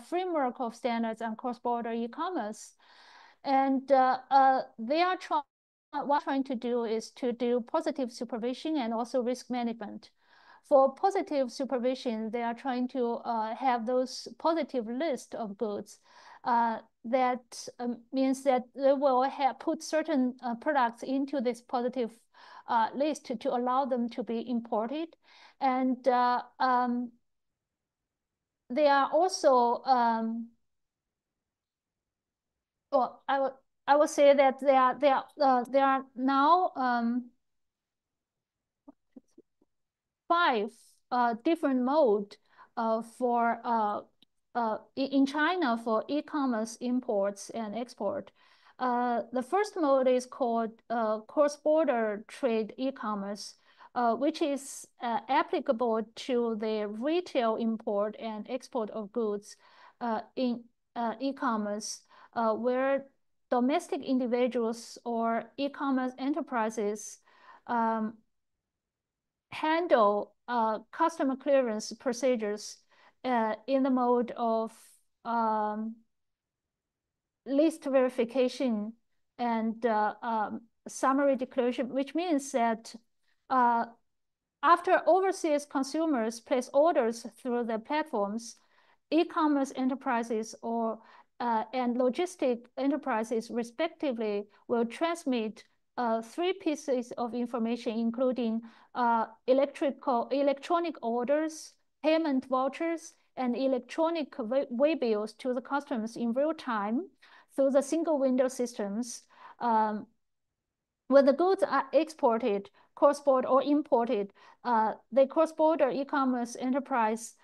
framework of standards on cross-border e-commerce. And they are trying to do is to do positive supervision and also risk management. For positive supervision, they are trying to have those positive list of goods. That means that they will put certain products into this positive list to allow them to be imported. And they are also, well, I would say that there are now 5 different mode in China for e-commerce imports and export. The first mode is called cross-border trade e-commerce, which is applicable to the retail import and export of goods in e-commerce, where domestic individuals or e-commerce enterprises handle customer clearance procedures in the mode of list verification and summary declaration, which means that after overseas consumers place orders through the platforms, e-commerce enterprises and logistic enterprises respectively will transmit 3 pieces of information, including electronic orders, payment vouchers, and electronic waybills to the customers in real time through the single window systems. When the goods are exported, cross-border or imported, the cross-border e-commerce enterprise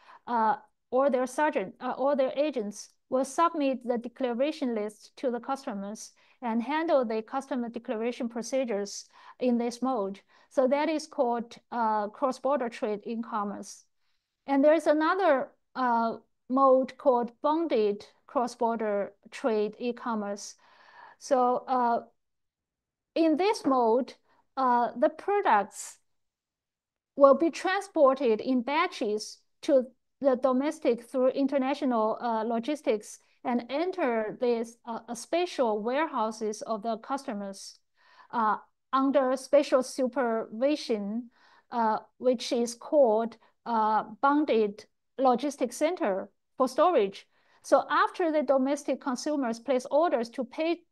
or their sergeant or their agents will submit the declaration list to the customers and handle the customer declaration procedures in this mode. So that is called cross-border trade e-commerce. And there's another mode called bonded cross-border trade e-commerce. So in this mode, the products will be transported in batches to the domestic through international logistics and enter these spatial warehouses of the customers under special supervision, which is called bonded logistics center for storage. So after the domestic consumers place orders to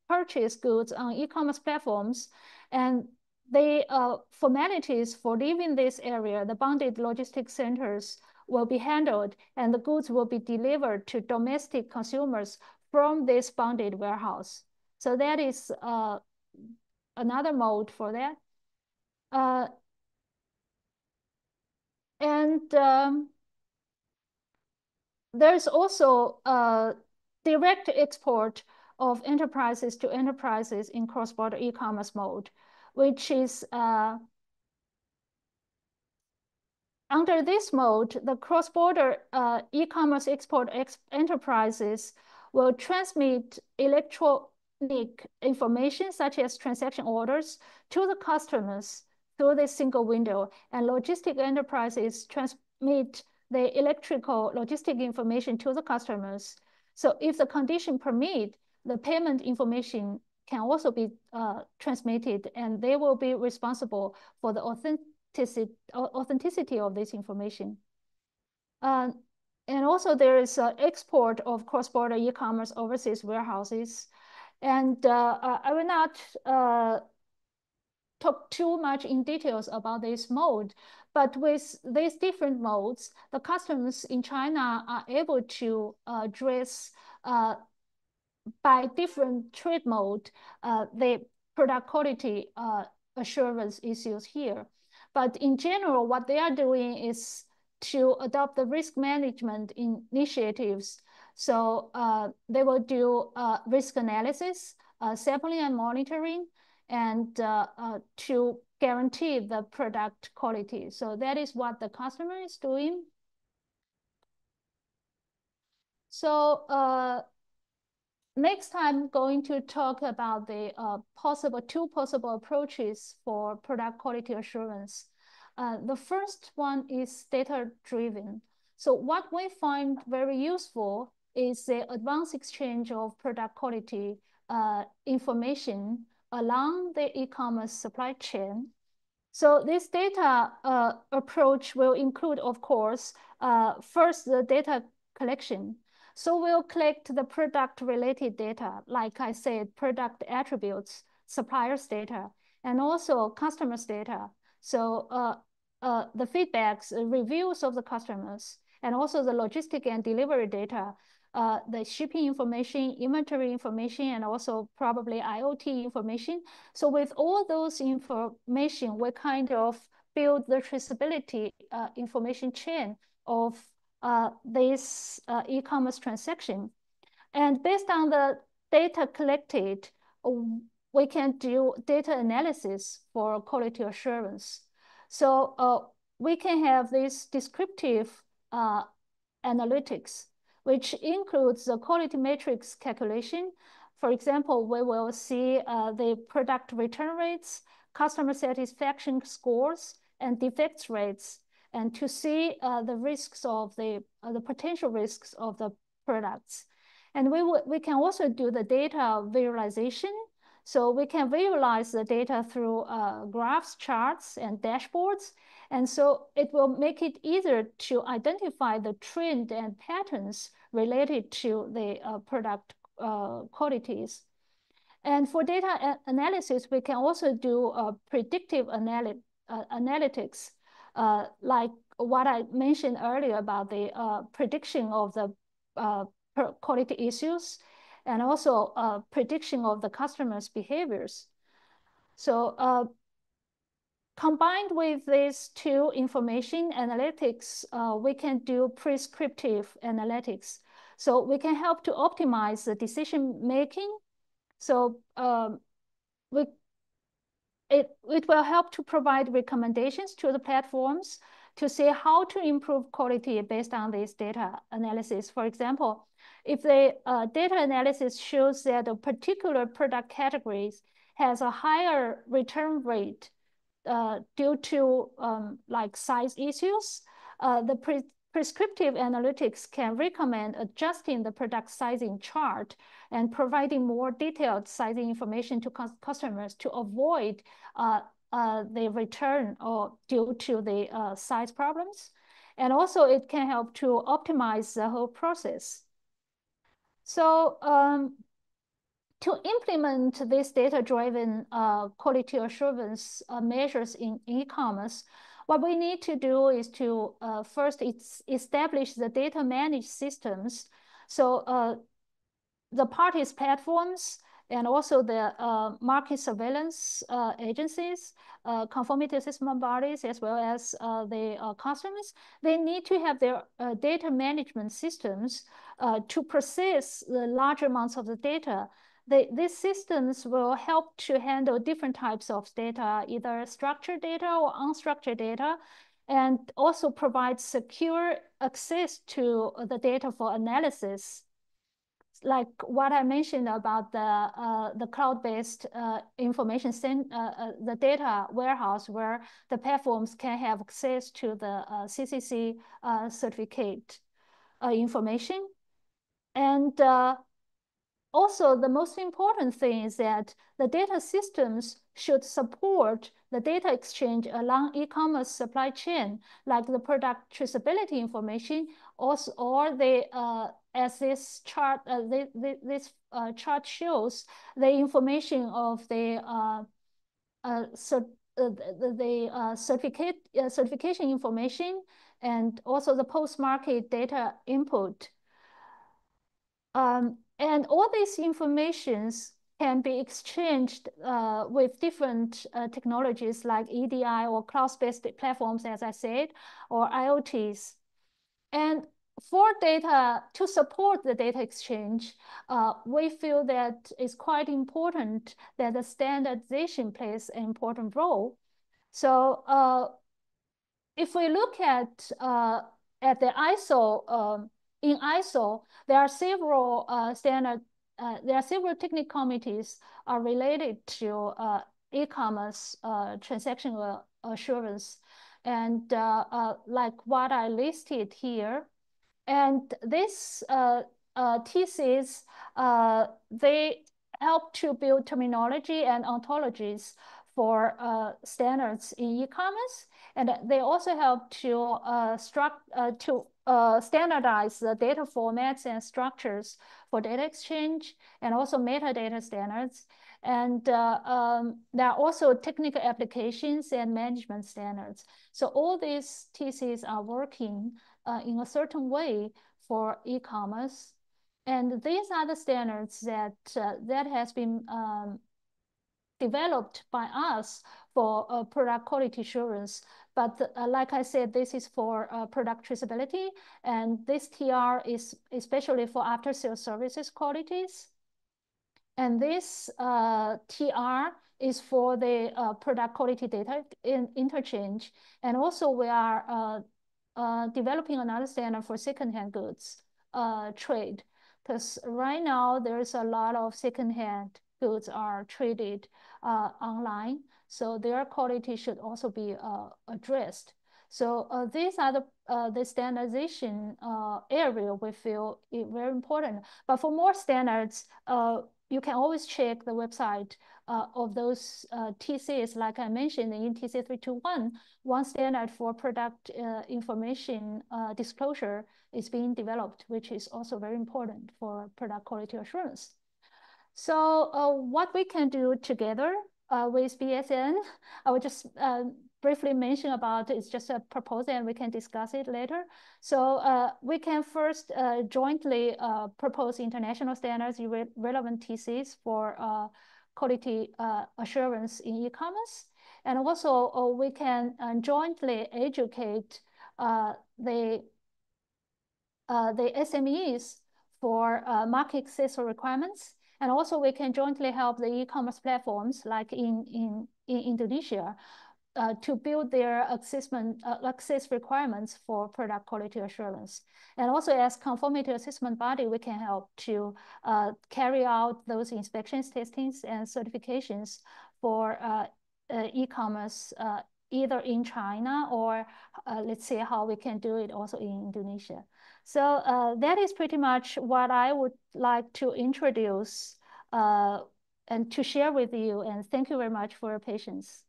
purchase goods on e-commerce platforms, and the formalities for leaving this area, the bonded logistics centers will be handled, and the goods will be delivered to domestic consumers from this bonded warehouse. So that is another mode for that. There's also direct export of enterprises to enterprises in cross-border e-commerce mode, which is under this mode, the cross-border e-commerce export enterprises will transmit electronic information such as transaction orders to the customers through this single window, and logistic enterprises transmit the electrical logistic information to the customers. So if the condition permit, the payment information can also be transmitted, and they will be responsible for the authenticity of this information. And also there is export of cross-border e-commerce overseas warehouses. And I will not talk too much in details about this mode, but with these different modes, the customers in China are able to address by different trade mode, the product quality assurance issues here. But in general, what they are doing is to adopt the risk management initiatives. So they will do risk analysis, sampling and monitoring, and to guarantee the product quality. So that is what the customer is doing. So next time, I'm going to talk about the two possible approaches for product quality assurance. The first one is data-driven. So what we find very useful is the advanced exchange of product quality information along the e-commerce supply chain. So this data approach will include, of course, first the data collection. So we'll collect the product-related data, like I said, product attributes, suppliers' data, and also customers' data. So the feedbacks, reviews of the customers, and also the logistic and delivery data, the shipping information, inventory information, and also probably IoT information. So with all those information, we kind of build the traceability information chain of this e-commerce transaction. And based on the data collected, we can do data analysis for quality assurance. So we can have this descriptive analytics, which includes the quality matrix calculation. For example, we will see the product return rates, customer satisfaction scores, and defects rates, and to see the risks of the potential risks of the products. And we can also do the data visualization. So we can visualize the data through graphs, charts, and dashboards. And so it will make it easier to identify the trend and patterns related to the product qualities. And for data analysis, we can also do predictive analytics, like what I mentioned earlier about the prediction of the quality issues, and also prediction of the customer's behaviors. So combined with these two information analytics, we can do prescriptive analytics. So we can help to optimize the decision making. So it will help to provide recommendations to the platforms to see how to improve quality based on this data analysis. For example, if the data analysis shows that a particular product categories has a higher return rate due to like size issues, the prescriptive analytics can recommend adjusting the product sizing chart and providing more detailed sizing information to customers to avoid the return or due to the size problems. And also it can help to optimize the whole process. So to implement this data-driven quality assurance measures in e-commerce, what we need to do is to first establish the data managed systems. So the parties platforms and also the market surveillance agencies, conformity assessment bodies, as well as the customers, they need to have their data management systems to process the large amounts of the data. These systems will help to handle different types of data, either structured data or unstructured data. and also provide secure access to the data for analysis. Like what I mentioned about the cloud-based information, the data warehouse where the platforms can have access to the CCC certificate information. And also, the most important thing is that the data systems should support the data exchange along e-commerce supply chain, like the product traceability information, also, or the as this chart this chart shows, the information of the certification information, and also the post-market data input. And all these informations can be exchanged with different technologies like EDI or cloud-based platforms, as I said, or IoTs. And for data, to support the data exchange, we feel that it's quite important that the standardization plays an important role. So if we look at the ISO, in ISO, there are several there are several technical committees related to e-commerce transactional assurance, and like what I listed here. And this thesis, they help to build terminology and ontologies for standards in e-commerce, and they also help to standardize the data formats and structures for data exchange, and also metadata standards. And there are also technical applications and management standards. So all these theses are working in a certain way for e-commerce. And these are the standards that has been developed by us for product quality assurance. But like I said, this is for product traceability, and this TR is especially for after-sales services qualities. And this TR is for the product quality data interchange. And also we are developing another standard for secondhand goods trade, because right now there's a lot of secondhand goods are traded online, so their quality should also be addressed. So these are the standardization area we feel very important. But for more standards, you can always check the website of those TCs. Like I mentioned, in TC 321, one standard for product information disclosure is being developed, which is also very important for product quality assurance. So what we can do together with BSN, I will just briefly mention about it's just a proposal, and we can discuss it later. So we can first jointly propose international standards, relevant TCs for quality assurance in e-commerce. And also we can jointly educate the SMEs for market access requirements. And also we can jointly help the e-commerce platforms like in Indonesia to build their access requirements for product quality assurance. And also as conformity assessment body, we can help to carry out those inspections, testings, and certifications for e-commerce either in China, or let's see how we can do it also in Indonesia. So that is pretty much what I would like to introduce and to share with you. And thank you very much for your patience.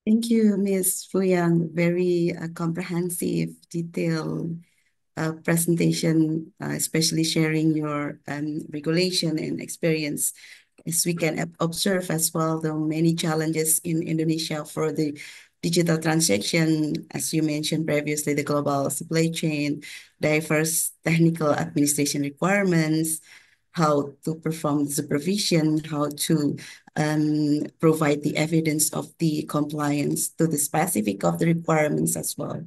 Thank you, Ms. Fuyang. Very comprehensive, detailed presentation, especially sharing your regulation and experience. As we can observe as well, the many challenges in Indonesia for the digital transaction, as you mentioned previously, the global supply chain, diverse technical administration requirements, how to perform the supervision, how to provide the evidence of the compliance to the specific of the requirements as well.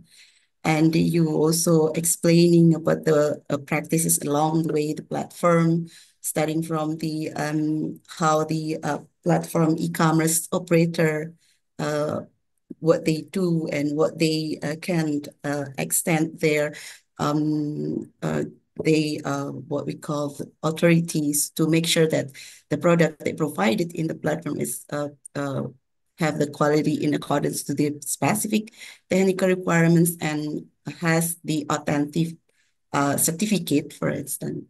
And you also explaining about the practices along the way, the platform, starting from the how the platform e-commerce operator what they do and what they can extend their what we call the authorities to make sure that the product they provided in the platform is have the quality in accordance to the specific technical requirements and has the authentic certificate, for instance.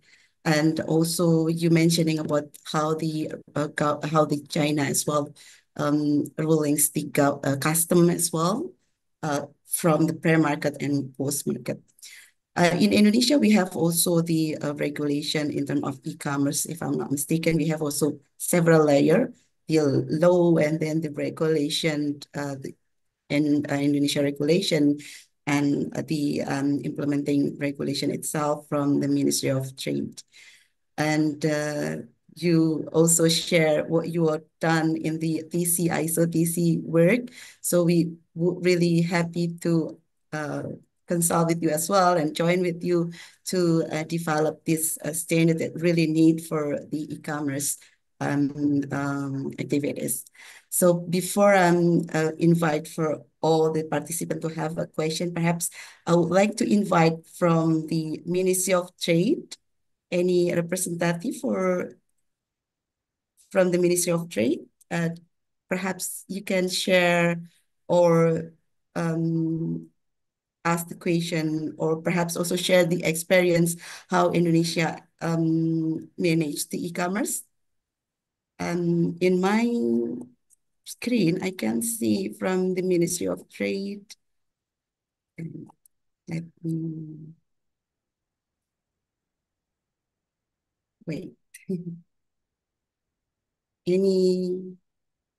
And also you mentioning about how the China as well rulings the custom as well from the pre-market and post-market. In Indonesia, we have also the regulation in terms of e-commerce. If I'm not mistaken, we have also several layers, the law and then the regulation, in Indonesia regulation and the implementing regulation itself from the Ministry of Trade. And you also share what you have done in the TC, ISO TC work. So we really happy to consult with you as well and join with you to develop this standard that really need for the e-commerce activities. So before I invite for all the participants to have a question, perhaps I would like to invite from the Ministry of Trade, any representative from the Ministry of Trade. Perhaps you can share or ask the question, or perhaps also share the experience how Indonesia managed the e-commerce. In my screen, I can see from the Ministry of Trade. Let me wait. Any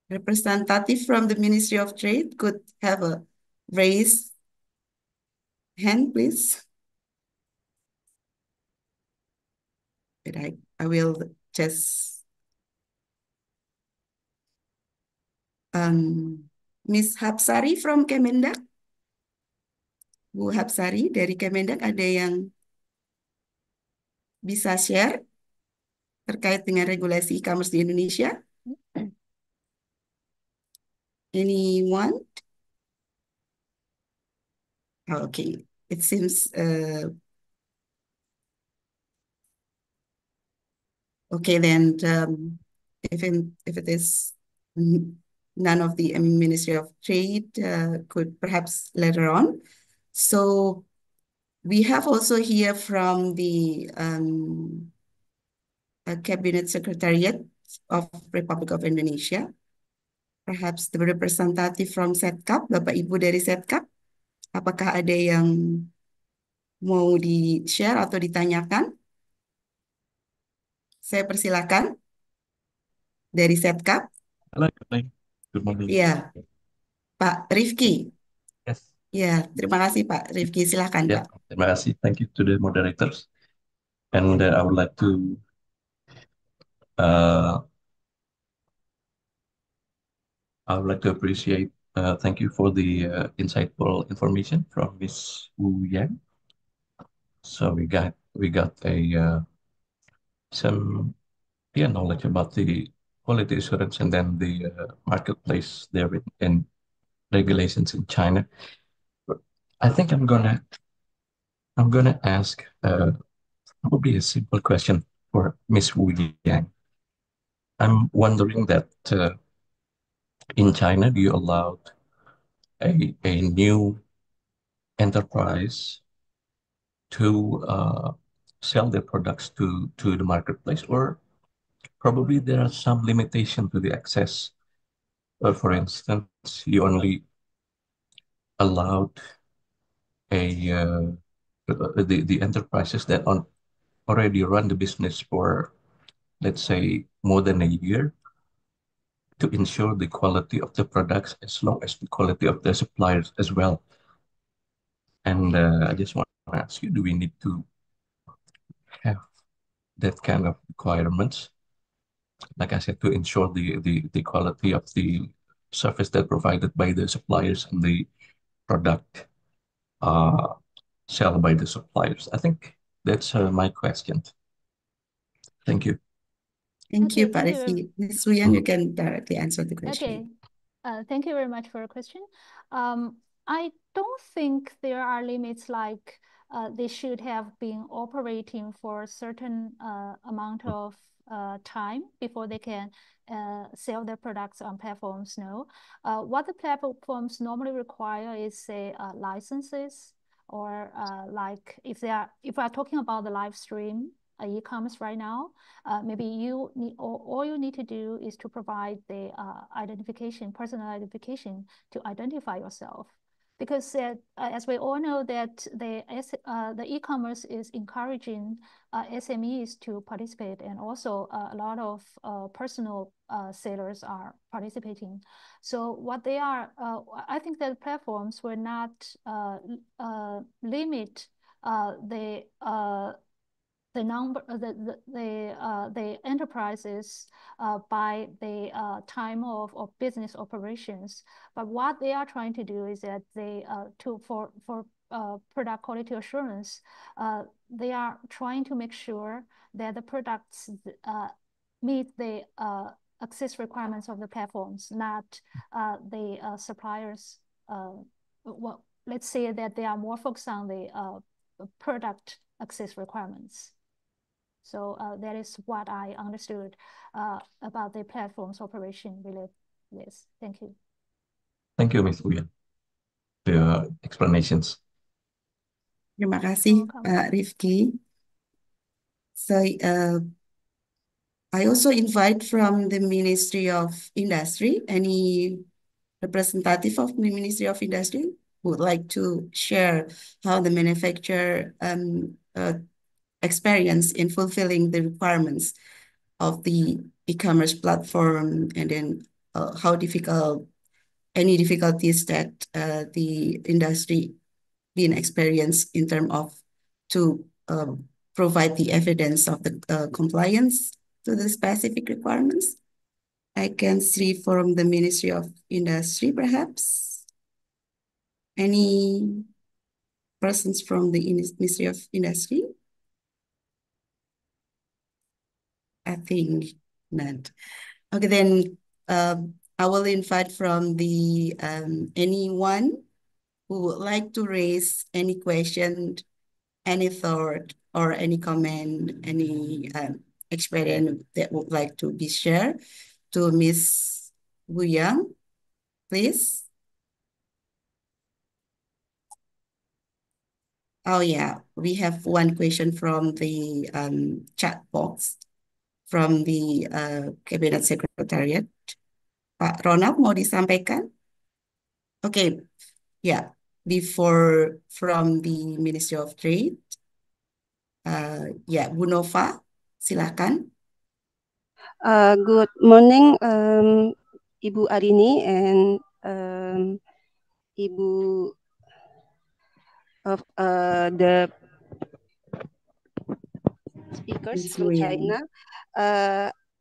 representative from the Ministry of Trade could have a raise hand, please. But I will just Miss Hapsari from Kemendak. Bu Hapsari dari Kemendak, ada yang bisa share terkait dengan regulasi e-commerce di Indonesia? Anyone? Okay, it seems okay then. If it is none of the Ministry of Trade, could perhaps later on. So we have also here from the Cabinet Secretariat of Republic of Indonesia, perhaps the representative from Setkap, Bapak Ibu dari Setkap, apakah ada yang mau di-share atau ditanyakan? Saya persilakan dari Setkap. Halo, good morning. Iya, Pak Rifki. Yes. Ya, terima kasih Pak Rifki. Silakan Yeah, Pak. terima kasih. Thank you to the moderators. And I would like to appreciate, thank you for the insightful information from Ms. Wu Yang. So we got a some knowledge about the quality assurance and then the marketplace there and regulations in China. I think I'm gonna ask probably a simple question for Ms. Wu Yang. I'm wondering that in China, do you allow a new enterprise to sell their products to the marketplace, or probably there are some limitation to the access? For instance, you only allowed the enterprises that already run the business for, let's say, more than a year, to ensure the quality of the products as long as the quality of the suppliers as well. And I just want to ask you, do we need to have that kind of requirements, like I said, to ensure the quality of the service that provided by the suppliers and the product sold by the suppliers? I think that's my question. Thank you. Thank you, Okay, Pak thank you. Rifki. Ms. Wu Yang, you can directly answer the question. Okay. Thank you very much for your question. I don't think there are limits like they should have been operating for a certain amount of time before they can sell their products on platforms. No. What the platforms normally require is, say, licenses, or like if we're talking about the live stream e-commerce right now, maybe you need, all you need to do is to provide the identification, personal identification, to identify yourself. Because as we all know that the e-commerce is encouraging SMEs to participate, and also a lot of personal sellers are participating. So what they are, I think that platforms will not limit the number, the enterprises by the time of business operations. But what they are trying to do is that they for product quality assurance, they are trying to make sure that the products meet the access requirements of the platforms, not the suppliers. Well, let's say that they are more focused on the product access requirements. So that is what I understood about the platform's operation related to this. Thank you. Thank you, Ms. Uyan, for your explanations. Terima kasih, Welcome. Pak Rifki. So I also invite from the Ministry of Industry, any representative of the Ministry of Industry would like to share how the manufacturer experience in fulfilling the requirements of the e-commerce platform, and then how any difficulties that the industry been experienced in terms of to provide the evidence of the compliance to the specific requirements. I can see from the Ministry of Industry, perhaps. Any persons from the Ministry of Industry? I think not. Okay, then I will invite from the anyone who would like to raise any question, any thought, or any comment, any experience that would like to be shared to Ms. Wu Yang, please. Oh yeah, we have one question from the chat box from the Cabinet Secretariat. Pak Ronald, mau disampaikan? Okay, yeah. Before from the Ministry of Trade, yeah, Bu Nova, silakan. Good morning, Ibu Arini and Ibu of the speakers Ms. from Wu Yang. China.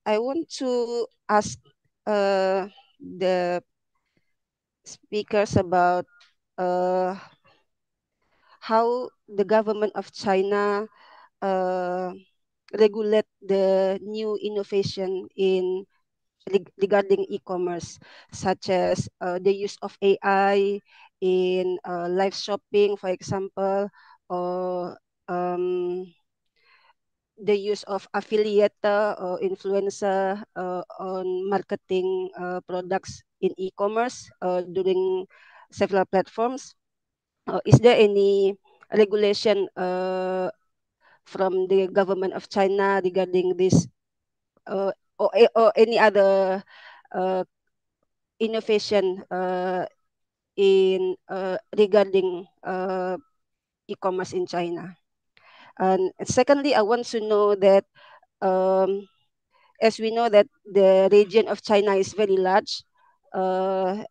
I want to ask the speakers about how the government of China regulate the new innovation in regarding e-commerce, such as the use of AI in live shopping, for example, or the use of affiliate or influencer on marketing products in e-commerce during several platforms. Is there any regulation from the government of China regarding this, or any other innovation in regarding e-commerce in China? And secondly, I want to know that as we know that the region of China is very large, and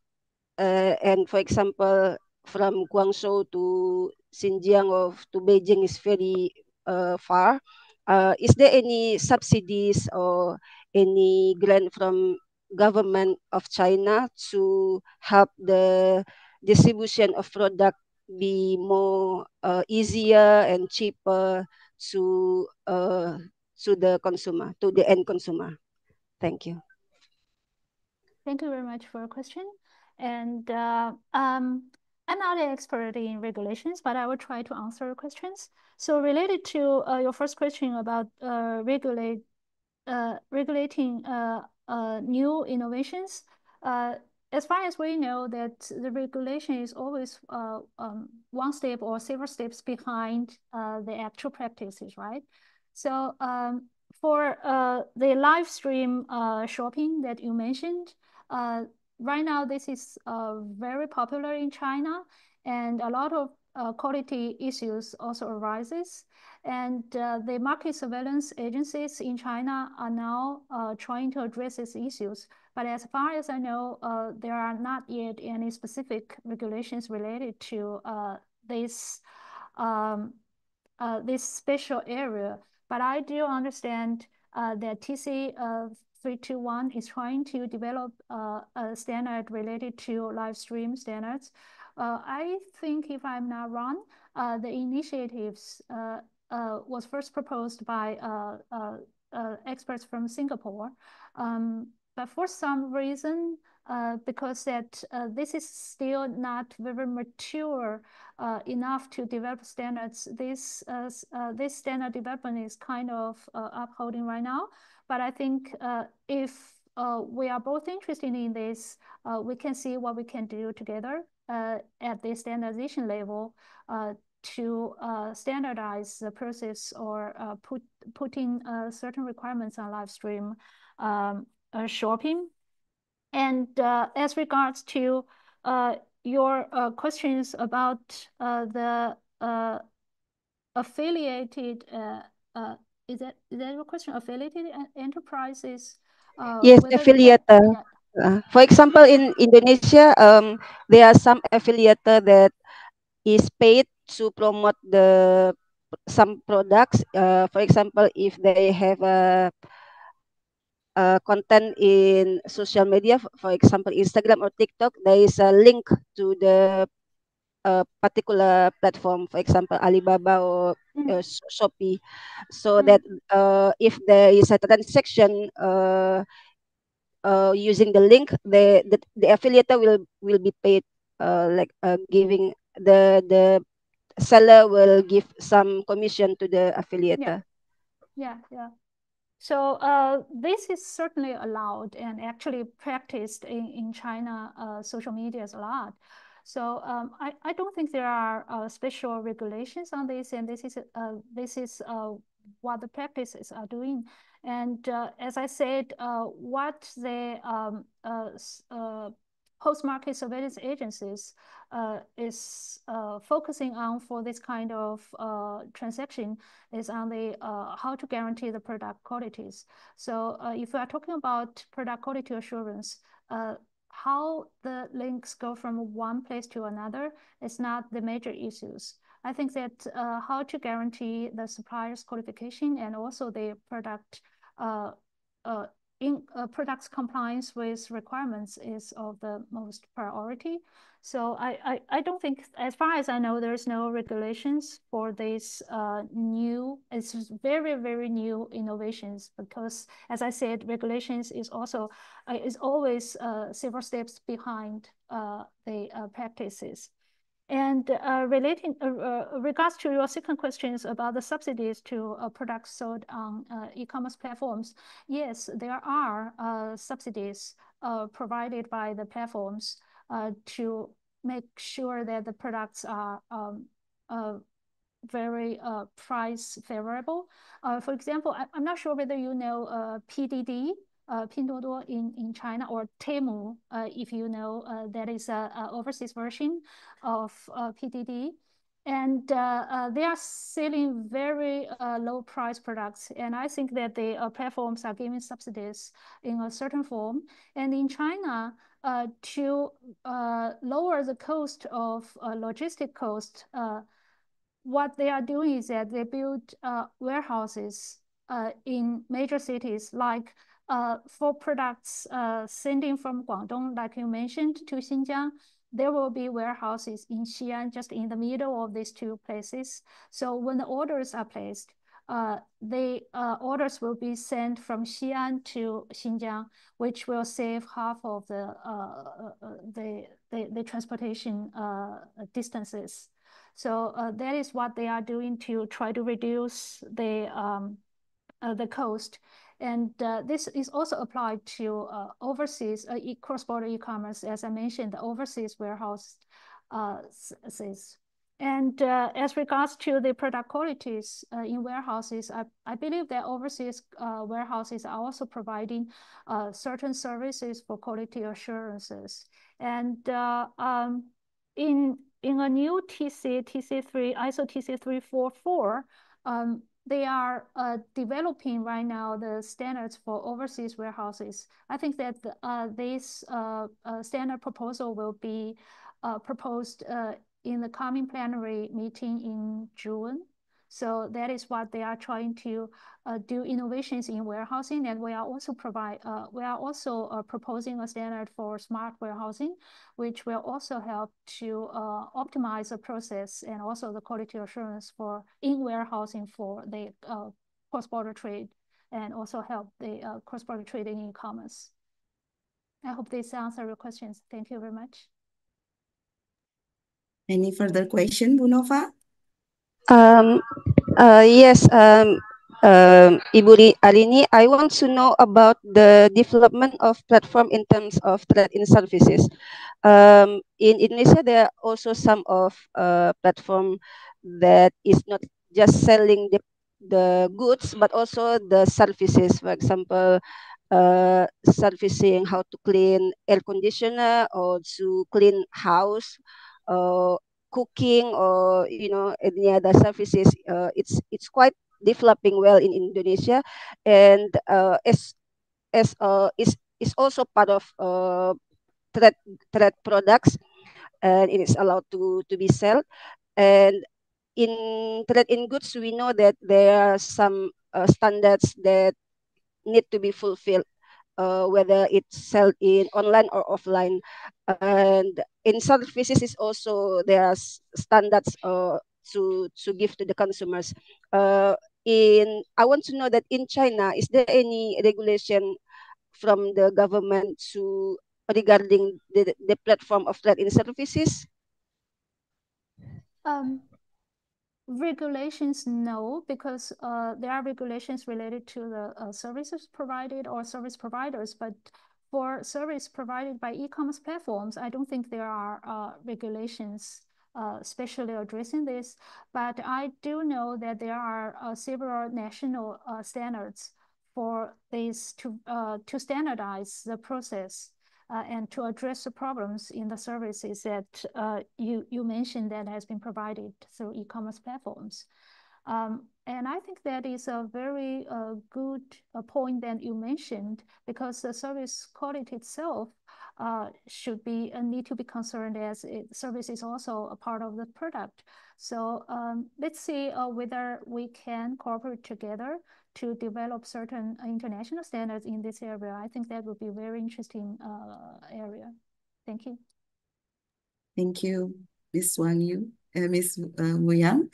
for example, from Guangzhou to Xinjiang or to Beijing is very far. Is there any subsidies or any grant from government of China to help the distribution of product be more easier and cheaper to the consumer, to the end consumer? Thank you. Thank you very much for your question. And I'm not an expert in regulations, but I will try to answer your questions. So related to your first question about regulating new innovations, as far as we know, that the regulation is always one step or several steps behind the actual practices, right? So for the live stream shopping that you mentioned, right now this is very popular in China, and a lot of quality issues also arises. And the market surveillance agencies in China are now trying to address these issues. But as far as I know, there are not yet any specific regulations related to this this special area. But I do understand that TC 321 is trying to develop a standard related to live stream standards. I think, if I'm not wrong, the initiatives was first proposed by experts from Singapore. But for some reason, because that this is still not very mature enough to develop standards, this standard development is kind of upholding right now. But I think if we are both interested in this, we can see what we can do together at the standardization level to standardize the process or putting certain requirements on live stream shopping. And as regards to your questions about the affiliated, is that your question? Affiliated enterprises? Yes, affiliate. For example, in Indonesia, there are some affiliate that is paid to promote some products. For example, if they have a content in social media, for example, Instagram or TikTok, there is a link to the particular platform, for example, Alibaba or Shopee, so that if there is a transaction using the link, the affiliate will be paid, giving the seller will give some commission to the affiliate. Yeah. So this is certainly allowed and actually practiced in China social media a lot. So I don't think there are special regulations on this, and this is what the practices are doing. And as I said, what the post-market surveillance agencies is focusing on for this kind of transaction is on the how to guarantee the product qualities. So if we are talking about product quality assurance, how the links go from one place to another is not the major issues. I think that how to guarantee the supplier's qualification and also the product product's compliance with requirements is of the most priority. So I don't think, as far as I know, there's no regulations for these it's very, very new innovations, because, as I said, regulations is also is always several steps behind the practices. And regards to your second questions about the subsidies to products sold on e-commerce platforms, yes, there are subsidies provided by the platforms to make sure that the products are very price favorable. For example, I'm not sure whether you know PDD, Pinduoduo in China, or Temu, if you know, that is an overseas version of PDD. And they are selling very low price products. And I think that the platforms are giving subsidies in a certain form. And in China, to lower the cost of logistic cost, what they are doing is that they build warehouses in major cities, like for products sending from Guangdong, like you mentioned, to Xinjiang. There will be warehouses in Xi'an, just in the middle of these two places. So when the orders are placed, the orders will be sent from Xi'an to Xinjiang, which will save half of the transportation distances. So that is what they are doing to try to reduce the cost. And this is also applied to overseas cross-border e-commerce, as I mentioned, the overseas warehouse says. And as regards to the product qualities in warehouses, I believe that overseas warehouses are also providing certain services for quality assurances. And in a new TC3, ISO TC344, they are developing right now the standards for overseas warehouses. I think that this standard proposal will be proposed in the coming plenary meeting in June. So that is what they are trying to do innovations in warehousing, and we are also proposing a standard for smart warehousing, which will also help to optimize the process and also the quality assurance for in warehousing for the cross-border trade, and also help the cross-border trade in e-commerce. I hope this answers your questions. Thank you very much. Any further question, Bu Nova? Yes, Ibu Arini, I want to know about the development of platform in terms of trade-in services. In Indonesia, there are also some of platform that is not just selling the goods, but also the services. For example, servicing how to clean air conditioner or to clean house, cooking, or any other services. It's quite developing well in Indonesia, and is also part of trade products, and it is allowed to be sold. And in trade in goods, we know that there are some standards that need to be fulfilled, whether it's sold in online or offline. And in services is also there are standards to give to the consumers. I want to know that in China, is there any regulation from the government regarding the platform of trade in services? Regulations, no, because there are regulations related to the services provided or service providers, but for service provided by e-commerce platforms, I don't think there are regulations especially addressing this. But I do know that there are several national standards for this to standardize the process and to address the problems in the services that you mentioned that has been provided through e-commerce platforms. And I think that is a very good point that you mentioned, because the service quality itself should be need to be concerned, as service is also a part of the product. So let's see whether we can cooperate together to develop certain international standards in this area. I think that would be a very interesting area. Thank you. Thank you, Ms. Wang Yu, Ms. Wu Yang.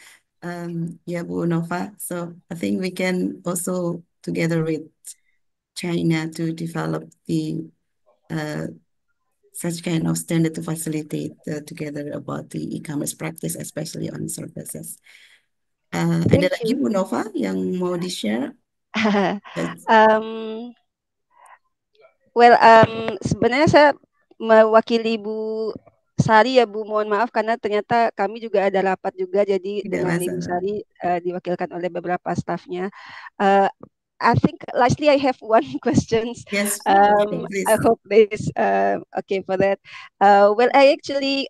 Yeah, Bu Nova. So I think we can also, together with China, to develop the such kind of standard to facilitate together about the e-commerce practice, especially on services. Ada lagi Bu Nova yang mau di-share? Sebenarnya saya mewakili Bu Sari ya Bu, mohon maaf karena ternyata kami juga ada rapat juga, jadi dengan Ibu Sari diwakilkan oleh beberapa stafnya. I think lastly I have one question. Yes, I hope this okay for that. Well, I actually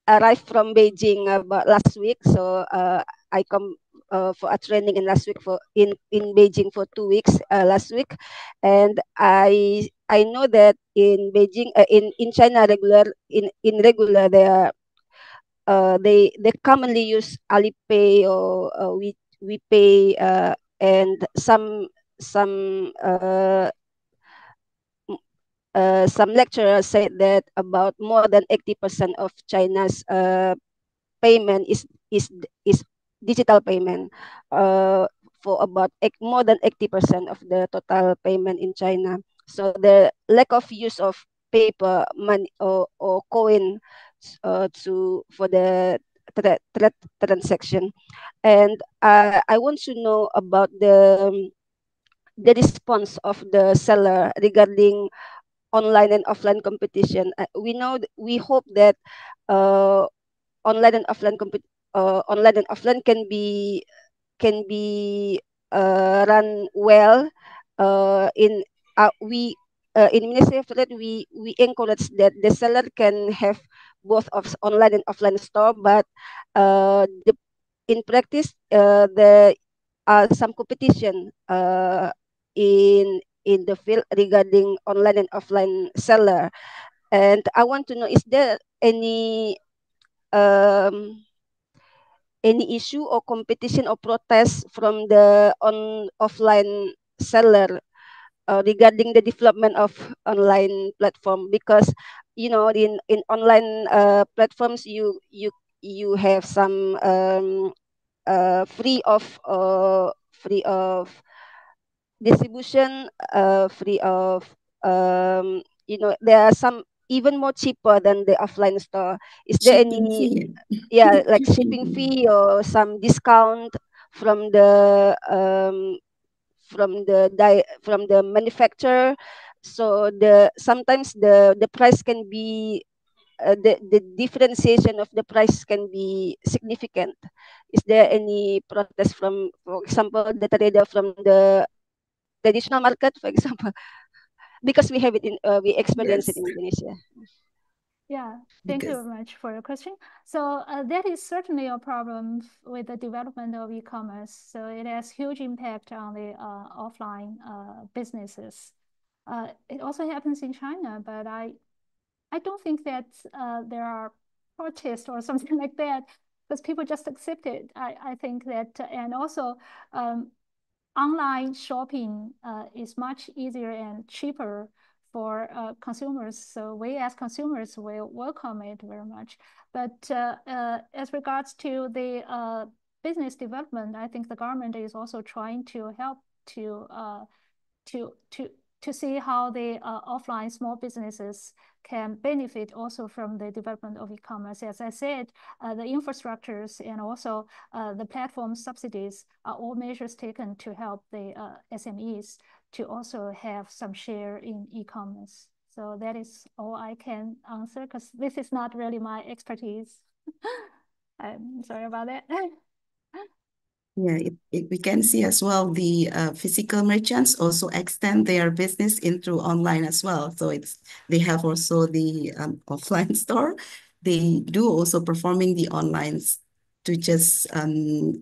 arrived from Beijing about last week, so I come for a training in last week in Beijing for 2 weeks last week, and I know that in Beijing in China in regular they commonly use Alipay or WePay, and some lecturers said that about more than 80% of China's payment is digital payment. for about more than 80% of the total payment in China. So the lack of use of paper money or coin for the transaction. And I want to know about the response of the seller regarding online and offline competition. We hope that uh, online and offline online and offline can be run well. In Ministry of Trade, we encourage that the seller can have both of online and offline store, but in practice, the some competition in the field regarding online and offline seller. And I want to know, is there any issue or competition or protest from the offline seller regarding the development of online platform? Because in online platforms, you have some free of distribution, free of there are some even more cheaper than the offline store. Is there Shipping any fee. like shipping fee or some discount from the manufacturer? So sometimes the price can be the differentiation of the price can be significant. Is there any protest from, for example, the trader from the traditional market, for example? Because we experience it Yes. in Indonesia. Yeah, thank you Because very much for your question. So that is certainly a problem with the development of e-commerce. So it has huge impact on the offline businesses. It also happens in China, but I don't think that there are protests or something like that, because people just accept it. I think that, and also online shopping is much easier and cheaper for consumers. So we as consumers will welcome it very much. But as regards to the business development, I think the government is also trying to help to to see how the offline small businesses can benefit also from the development of e-commerce. As I said, the infrastructures and also the platform subsidies are all measures taken to help the SMEs to also have some share in e-commerce. So that is all I can answer, because this is not really my expertise. I'm sorry about that. yeah, we can see as well the physical merchants also extend their business into online as well. So they have also the offline store. They do also performing the online to just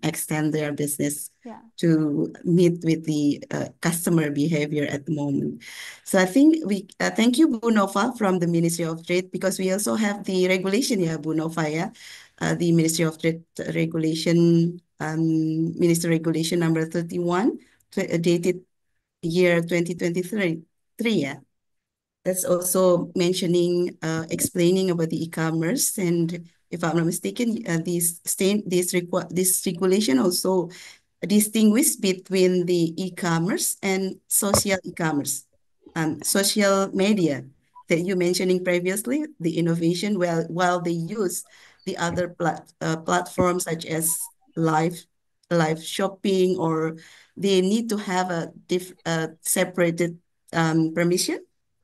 extend their business Yeah. to meet with the customer behavior at the moment. So I think we thank you, Bu Nova, from the Ministry of Trade, because we also have the regulation, yeah, Bu Nova, yeah, the Ministry of Trade regulation, Minister Regulation number 31, dated year 2023. Yeah. That's also mentioning, explaining about the e-commerce. And if I'm not mistaken, this regulation also distinguish between the e-commerce and social e-commerce, social media that you mentioning previously, the innovation, while they use the other platforms such as live shopping, or they need to have a separated permission,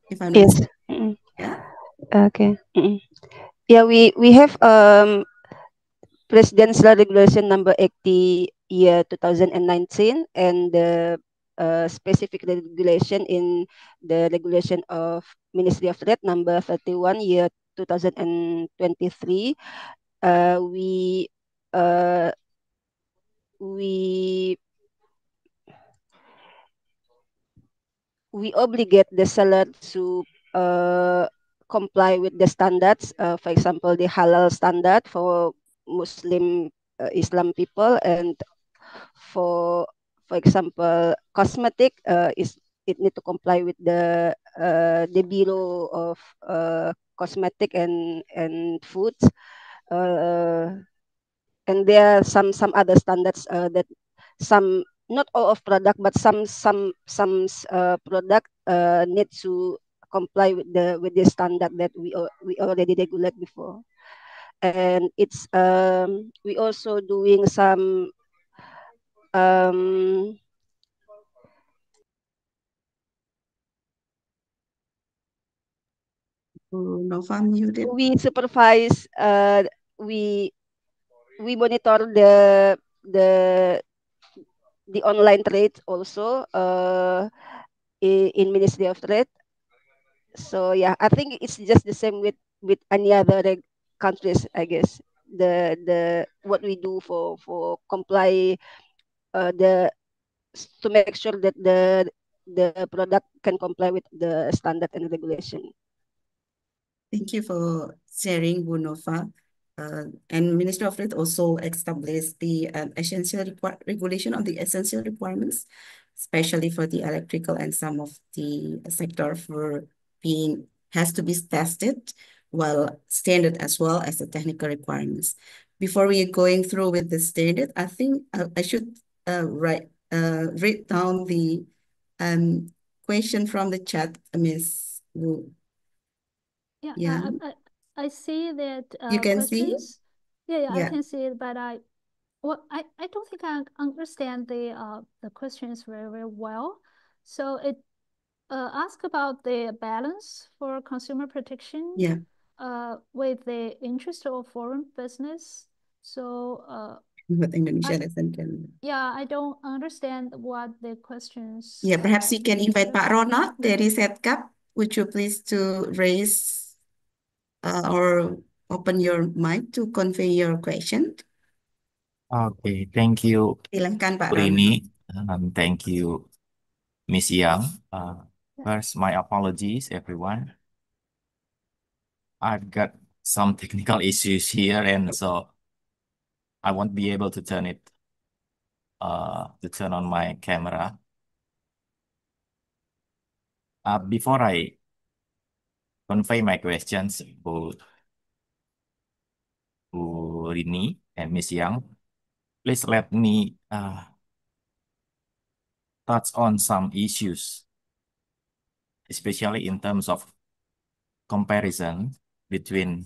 if I'm not Yes. mistaken. Yeah. Okay. Yeah, we have Presidential Regulation number 80 year 2019, and the specific regulation in the regulation of Ministry of Trade number 31 year 2023. We uh, we we obligate the seller to comply with the standards, for example, the halal standard for Muslim Islam people, and for example, cosmetic it need to comply with the Bureau of Cosmetic and Foods, and there are some other standards that some not all of product, but some product need to comply with the standard that we already regulate before. And it's we also doing some Nova muted. we supervise we monitor the online trade also in Ministry of Trade. So yeah, I think it's just the same with any other countries, I guess. The what we do for comply the to make sure that the product can comply with the standard and regulation. Thank you for sharing, Bu Nova. And Ministry of Trade also established the essential regulation on the essential requirements, especially for the electrical and some of the sector for has to be tested, while standard as well as the technical requirements. Before we are going through with the standard, I think I should read down the question from the chat, Ms. Wu. Yeah, Yeah. I see that You can see? questions. Yeah, Yeah. I can see it, but I don't think I understand the questions very well. So it ask about the balance for consumer protection Yeah. with the interest of foreign business. So What Indonesia doesn't can. yeah, I don't understand what the questions. Yeah, perhaps we can invite Pak Ronald dari Setcap. Would you please to raise or open your mic to convey your question? Okay, thank you, Silahkan Pak Rini. Ronald. Thank you, Miss Yang. First, my apologies, everyone. I've got some technical issues here, and so I won't be able to turn on my camera. Before I convey my questions to Rini and Miss Yang, please let me touch on some issues, especially in terms of comparison between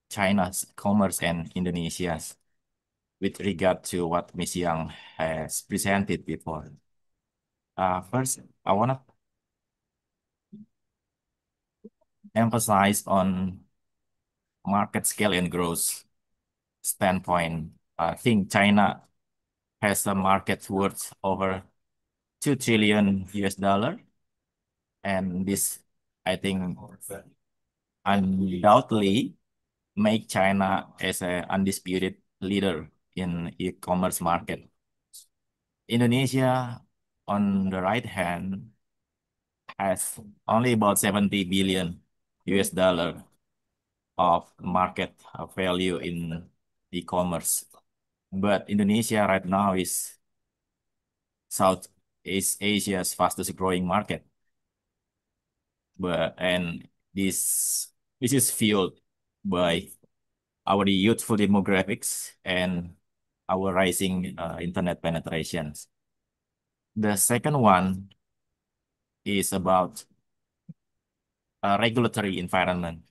China's commerce and Indonesia's with regard to what Ms. Yang has presented before. First, I want to emphasize on market scale and growth standpoint. I think China has a market worth over $2 trillion US, and this, I think, undoubtedly make China as an undisputed leader in e-commerce market. Indonesia, on the right hand, has only about 70 billion US of market value in e-commerce. But Indonesia right now is Southeast Asia's fastest growing market. And this is fueled by our youthful demographics and our rising internet penetrations. The second one is about regulatory environment.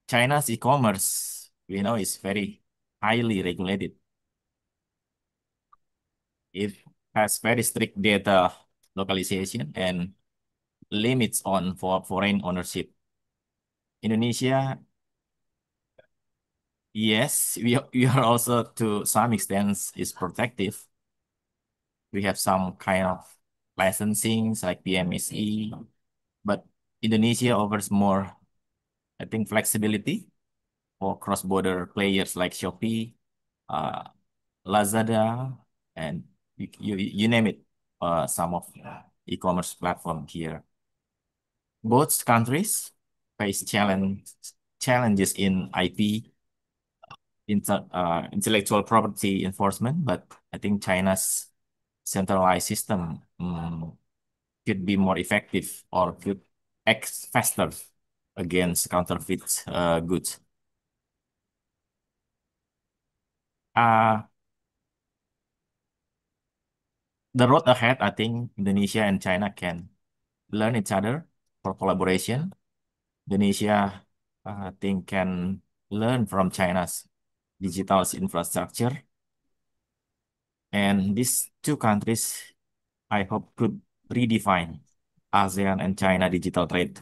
China's e-commerce, we know, is very highly regulated. It has very strict data localization and limits on for foreign ownership. Indonesia, yes, we are also to some extent is protective. We have some kind of licensing like PMSE, but Indonesia offers more, I think, flexibility for cross-border players like Shopee, Lazada, and you name it, some of e-commerce platform here. Both countries face challenges in IP, intellectual property enforcement, but I think China's centralized system could be more effective or could act faster against counterfeit goods. the road ahead, I think Indonesia and China can learn each other for collaboration. Indonesia, I think, can learn from China's digital infrastructure. And these two countries, I hope, could redefine ASEAN and China digital trade,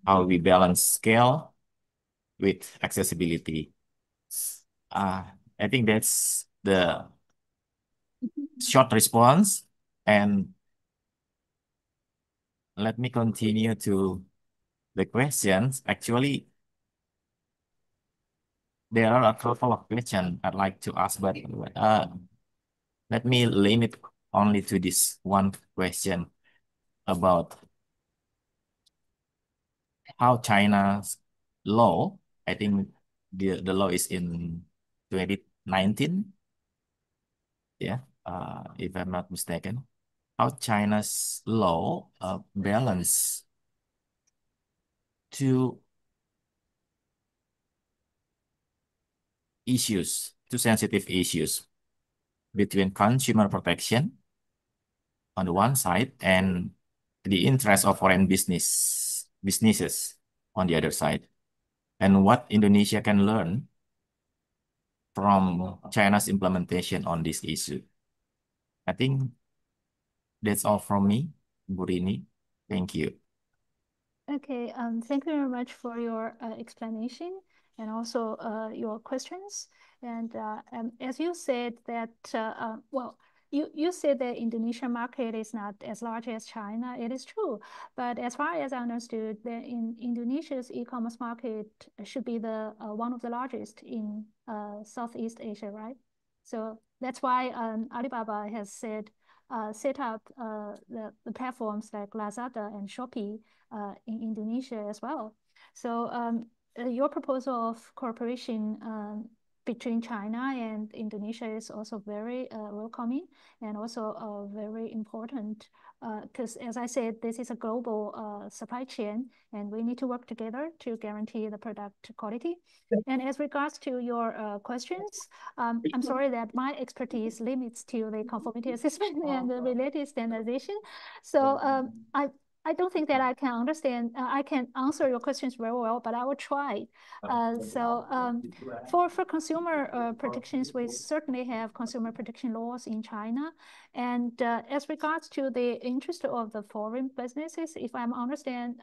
how we balance scale with accessibility. I think that's the short response. And let me continue to the questions. Actually, there are a couple of questions I'd like to ask, but let me limit only to this one question about how China's law, I think the law is in 2019, yeah, if I'm not mistaken, how China's law balance two sensitive issues between consumer protection on the one side and the interest of foreign businesses on the other side, and what Indonesia can learn from China's implementation on this issue. I think that's all from me, Bu Rini. Thank you. Okay, thank you very much for your explanation and also your questions. And as you said that, well, you said the Indonesian market is not as large as China. It is true, but as far as I understood, in Indonesia's e-commerce market should be the one of the largest in Southeast Asia, right? So that's why Alibaba has set up the platforms like Lazada and Shopee in Indonesia as well. So your proposal of cooperation between China and Indonesia is also very welcoming and also very important because, as I said, this is a global supply chain and we need to work together to guarantee the product quality. And as regards to your questions, I'm sorry that my expertise limits to the conformity assessment and the related standardization. So I don't think that I can understand, I can answer your questions very well, but I will try. For consumer protections, we certainly have consumer protection laws in China. And as regards to the interest of the foreign businesses, if I understand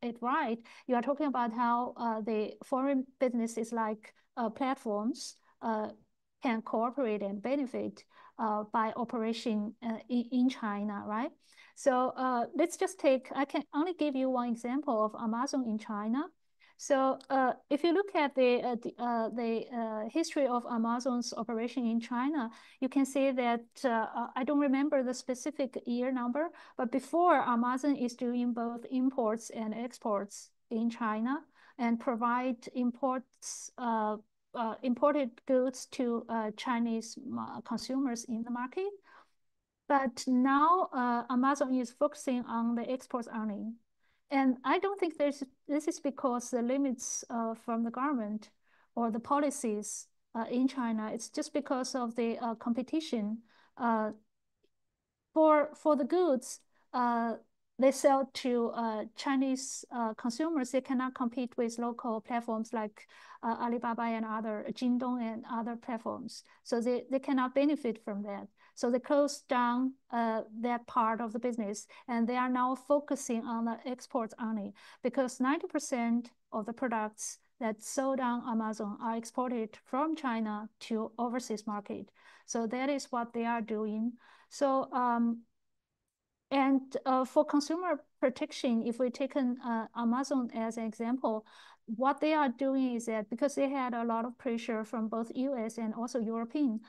it right, you are talking about how the foreign businesses like platforms can cooperate and benefit by operation in China, right? So let's just take, I can only give you one example of Amazon in China. So if you look at the history of Amazon's operation in China, you can see that I don't remember the specific year number, but before Amazon is doing both imports and exports in China and provide imported goods to Chinese consumers in the market. But now Amazon is focusing on the exports only. And I don't think this is because the limits from the government or the policies in China. It's just because of the competition. For the goods they sell to Chinese consumers, they cannot compete with local platforms like Alibaba and other Jingdong and other platforms. So they cannot benefit from that. So they closed down that part of the business, and they are now focusing on the exports only because 90% of the products that sold on Amazon are exported from China to overseas market. So that is what they are doing. So and for consumer protection, if we take Amazon as an example, what they are doing is that because they had a lot of pressure from both US and also European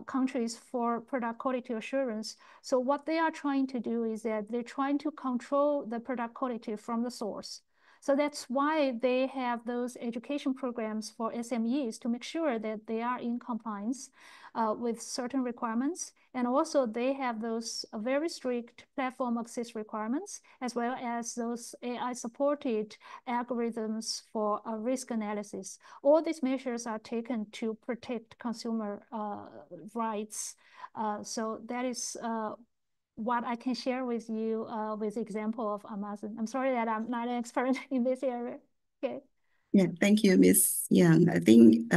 countries for product quality assurance. So what they are trying to do is that they're trying to control the product quality from the source. So that's why they have those education programs for SMEs to make sure that they are in compliance with certain requirements. And also they have those very strict platform access requirements, as well as those AI-supported algorithms for risk analysis. All these measures are taken to protect consumer rights. So that is what I can share with you with the example of Amazon. I'm sorry that I'm not an expert in this area. Okay. Yeah, thank you, Ms. Yang. I think,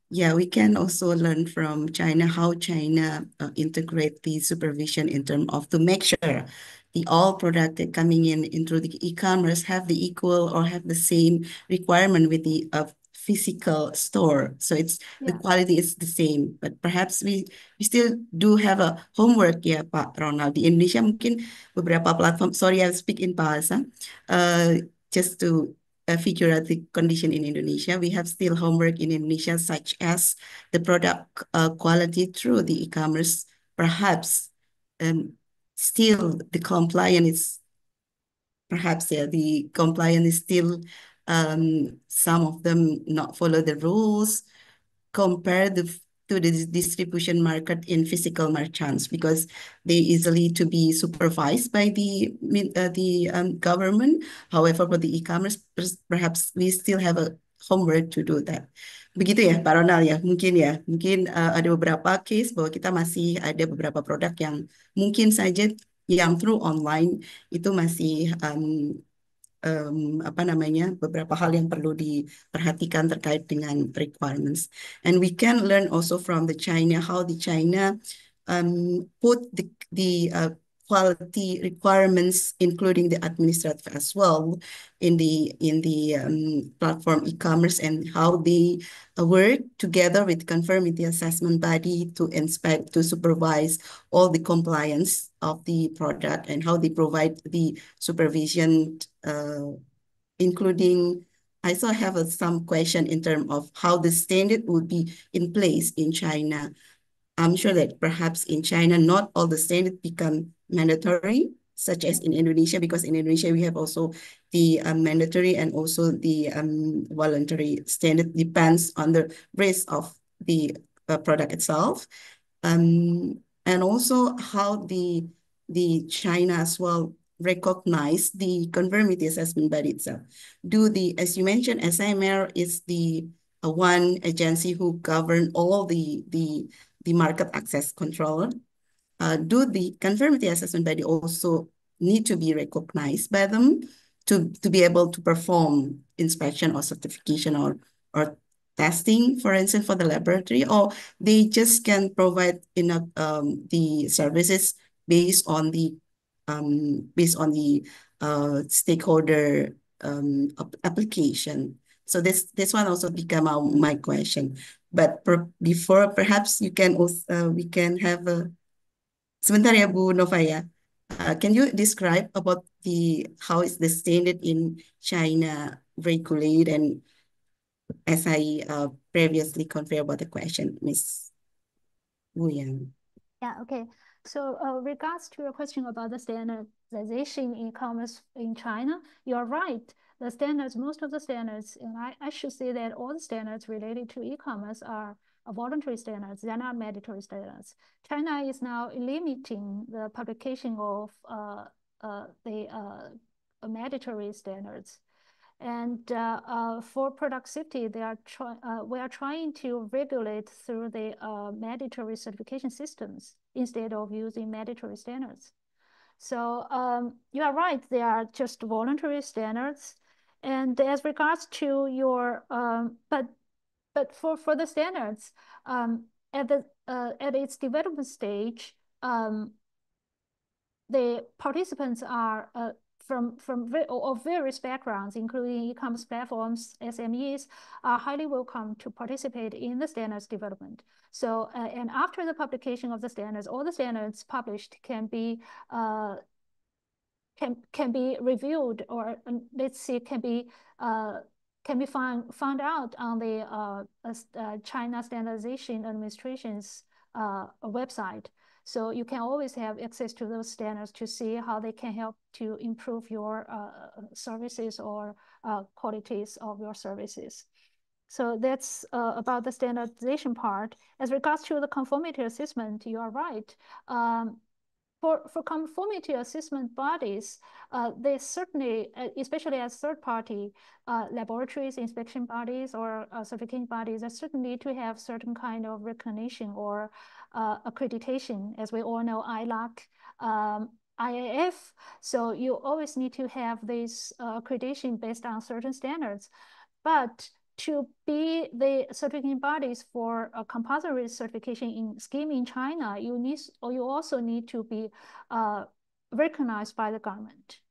yeah, we can also learn from China how China integrate the supervision in terms of to make sure the all product that coming in into the e-commerce have the equal or have the same requirement with the physical store. So it's the quality is the same, but perhaps we still do have a homework ya Pak Ronald. Di Indonesia mungkin beberapa platform, sorry I speak in bahasa, just to figure out the condition in Indonesia. We have still homework in Indonesia, such as the product quality through the e-commerce. Perhaps still the compliance is, perhaps the compliance is still some of them not follow the rules compared to the distribution market in physical merchants, because they easily to be supervised by the government. However, for the e-commerce, perhaps we still have a homework to do that. Begitu ya, Pak Ronald ya. Mungkin ada beberapa case bahwa kita masih ada beberapa produk yang mungkin saja yang through online itu masih beberapa hal yang perlu diperhatikan terkait dengan requirements. And we can learn also from the China how the China put the quality requirements, including the administrative as well, in the platform e-commerce, and how they work together with conformity assessment body to inspect, to supervise all the compliance of the product, and how they provide the supervision, including, I also have some question in terms of how the standard would be in place in China. I'm sure that perhaps in China, not all the standards become mandatory, such as in Indonesia, because in Indonesia, we have also the mandatory and also the voluntary standard, depends on the risk of the product itself. And also how the China as well recognize the conformity assessment body itself. As you mentioned, SAMR is the one agency who govern all the market access control. Do the conformity assessment body also need to be recognized by them to be able to perform inspection or certification or testing, for instance, for the laboratory, or they just can provide the services based on the stakeholder application. So this one also become my question. But before, perhaps you can also we can have a sebentar ya Bu Nova ya. Can you describe about how is the standard in China regulate, and as I previously conveyed about the question, Ms. Wu Yang? Yeah, okay. So regards to your question about the standardization in e-commerce in China, you're right. The standards, most of the standards, and I should say that all the standards related to e-commerce are voluntary standards. They're not mandatory standards. China is now limiting the publication of the mandatory standards. And for product safety, we are trying to regulate through the mandatory certification systems instead of using mandatory standards. So you are right, they are just voluntary standards. And as regards to your, but for the standards, at its development stage, the participants are of various backgrounds, including e-commerce platforms, SMEs, are highly welcome to participate in the standards development. So, and after the publication of the standards, all the standards published can be reviewed, or let's say can be found out on the China Standardization Administration's website. So you can always have access to those standards to see how they can help to improve your services or qualities of your services. So that's about the standardization part. As regards to the conformity assessment, you are right. For conformity assessment bodies, they certainly, especially as third-party laboratories, inspection bodies, or certification bodies, they certainly need to have certain kind of recognition or accreditation. As we all know, ILAC, IAF. So you always need to have this accreditation based on certain standards. But to be the certification bodies for a compulsory certification scheme in China, you also need to be recognized by the government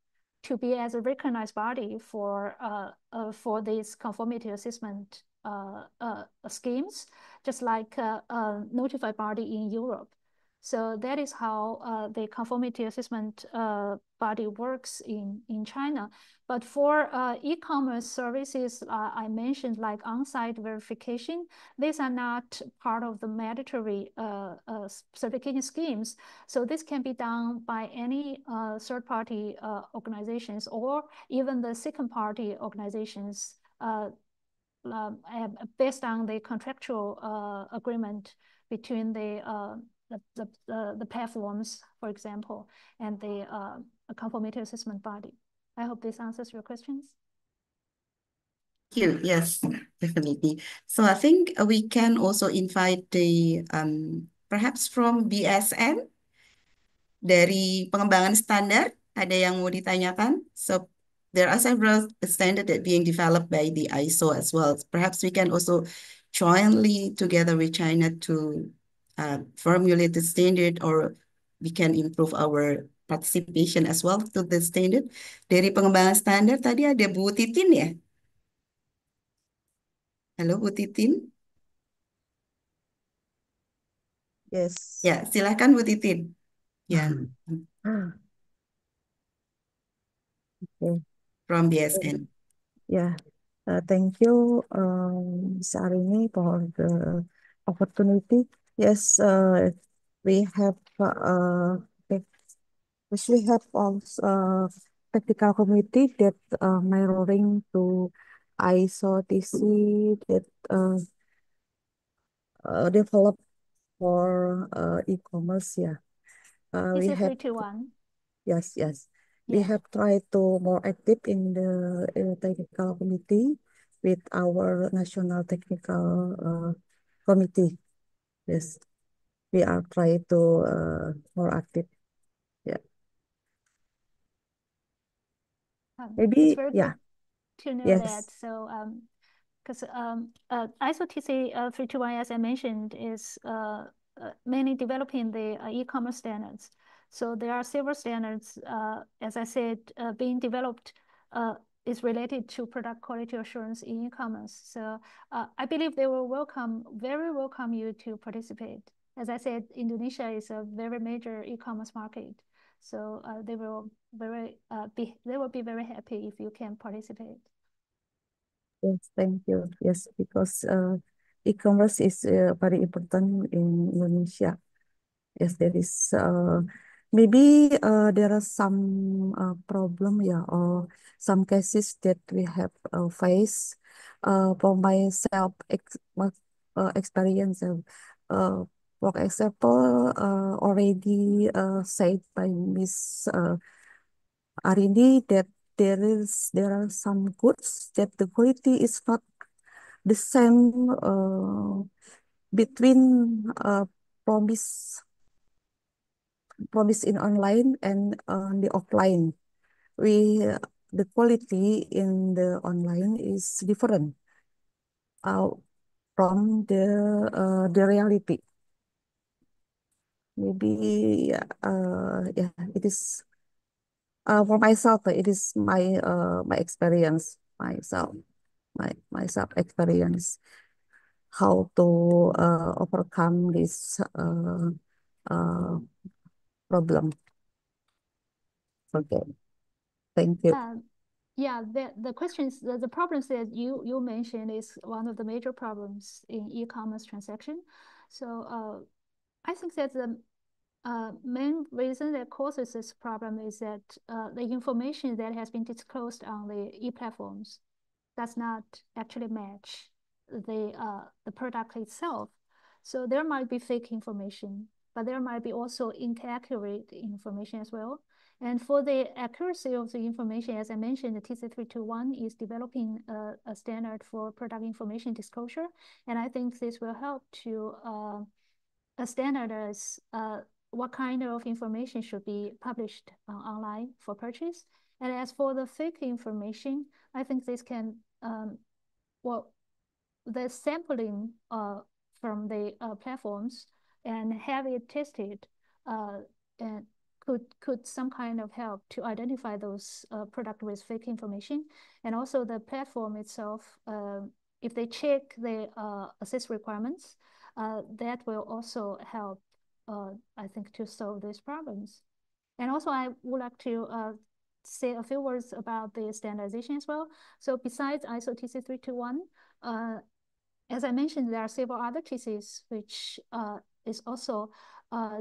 to be as a recognized body for these conformity assessment schemes, just like a notified body in Europe. So that is how the conformity assessment body works in China. But for e-commerce services, I mentioned like on-site verification, these are not part of the mandatory certification schemes. So this can be done by any third-party organizations or even the second-party organizations based on the contractual agreement between the platforms, for example, and the conformity assessment body. I hope this answers your questions. Thank you. Yes, definitely. So I think we can also invite the perhaps from BSN dari pengembangan standar, ada yang mau ditanyakan? So there are several standards that being developed by the ISO as well. Perhaps we can also jointly together with China to formulate the standard, or we can improve our participation as well to the standard. Dari pengembangan standar tadi ada Bu Titin ya? Halo Bu Titin. Yes. Ya, silakan Bu Titin. Ya, Okay. from BSN. Yeah. Thank you, Ms. Arini, for the opportunity. Yes, we have okay. Yes, we have also technical committee that mirroring to ISO TC that developed for e-commerce. Yeah. We TC have 321. yes. We Yeah. have tried to more active in the technical committee with our national technical committee. Yes, we are trying to more active. Yeah, It's maybe very yeah. good to know Yes. that. So because ISO TC 321, as I mentioned, is mainly developing the e-commerce standards. So there are several standards, as I said, being developed is related to product quality assurance in e-commerce. So I believe they will very welcome you to participate. As I said, Indonesia is a very major e-commerce market. So they will be very happy if you can participate. Yes, thank you. Yes, because e-commerce is very important in Indonesia. Yes, there is maybe there are some problem, yeah, or some cases that we have faced. For myself, experience, for example, already said by Miss Arini that there are some goods that the quality is not the same between promise in online and the offline. The quality in the online is different from the reality. Maybe yeah, it is for myself. It is my my experience myself experience how to overcome this problem. Okay, thank you. Yeah, the questions, the problems that you mentioned is one of the major problems in e-commerce transaction. So I think that main reason that causes this problem is that the information that has been disclosed on the e-platforms does not actually match the product itself. So there might be fake information, but there might be also inaccurate information as well. And for the accuracy of the information, as I mentioned, the TC321 is developing a standard for product information disclosure. And I think this will help to standardize what kind of information should be published online for purchase. And as for the fake information, I think this can, well, the sampling from the platforms and have it tested and could some kind of help to identify those product with fake information. And also the platform itself, if they check the access requirements, that will also help, I think, to solve these problems. And also I would like to say a few words about the standardization as well. So besides ISO TC321, as I mentioned, there are several other TCs which is also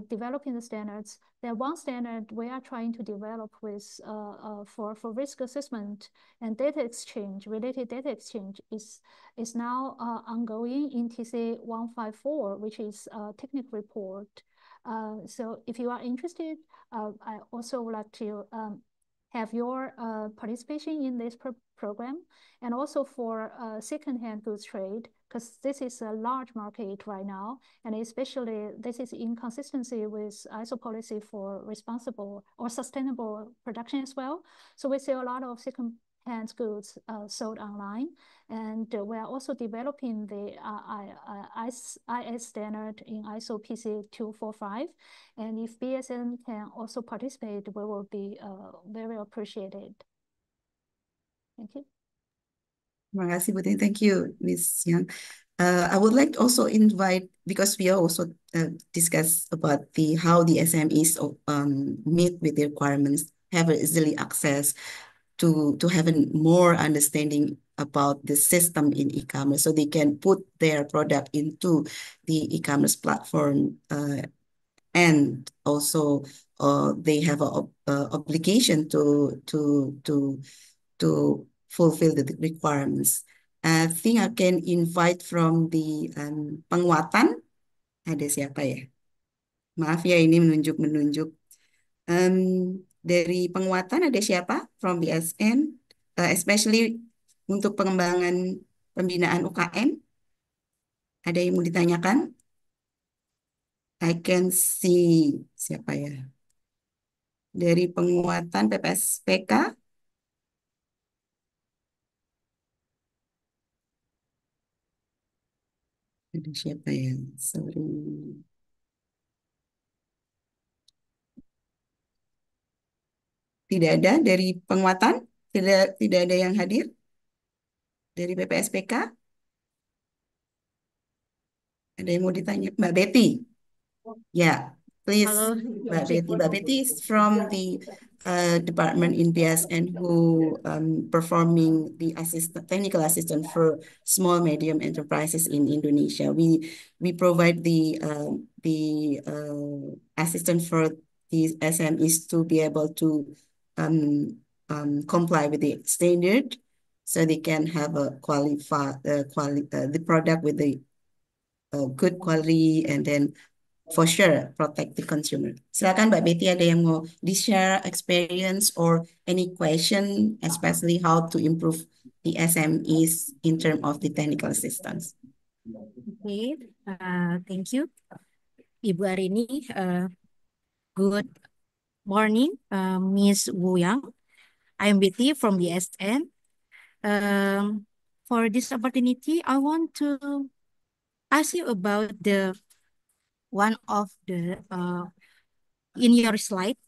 developing the standards. There one standard we are trying to develop with for risk assessment and data exchange, related data exchange is now ongoing in TC 154, which is a technical report. So if you are interested, I also would like to have your participation in this program, and also for second-hand goods trade, because this is a large market right now, and especially this is in consistency with ISO policy for responsible or sustainable production as well. So we see a lot of second-hand goods sold online, and we are also developing the IS standard in ISO PC 245. And if BSN can also participate, we will be very appreciated. Thank you. Terima kasih, Bu Tini. Thank you, Ms. Yang. I would like to also invite, because we also discuss about how the SMEs meet with the requirements, have easily access to have a more understanding about the system in e-commerce, so they can put their product into the e-commerce platform, and also they have an obligation to fulfill the requirements. I think I can invite from the Penguatan. Ada siapa ya? Maaf ya, ini menunjuk-menunjuk. Dari Penguatan ada siapa? From BSN, especially untuk pengembangan pembinaan UKM. Ada yang mau ditanyakan? I can see siapa ya? Dari Penguatan PPSPK. Ada siapa ya? Sorry. Tidak ada dari Penguatan? Tidak ada yang hadir? Dari PPSPK? Ada yang mau ditanya? Mbak Betty? Ya, please. Halo. Mbak Betty. Mbak Betty is from the department in BSN who performing the technical assistant for small medium enterprises in Indonesia. We provide the assistant for these SMEs to be able to comply with the standard, so they can have a the product with the good quality, and then for sure protect the consumer. Silakan Mbak Betty, ada yang mau di-share experience or any question, especially how to improve the SMEs in terms of the technical assistance. Okay, thank you, Ibu Arini. Good morning, Ms. Wu Yang. I'm Betty from BSN. For this opportunity, I want to ask you about one of the in your slide.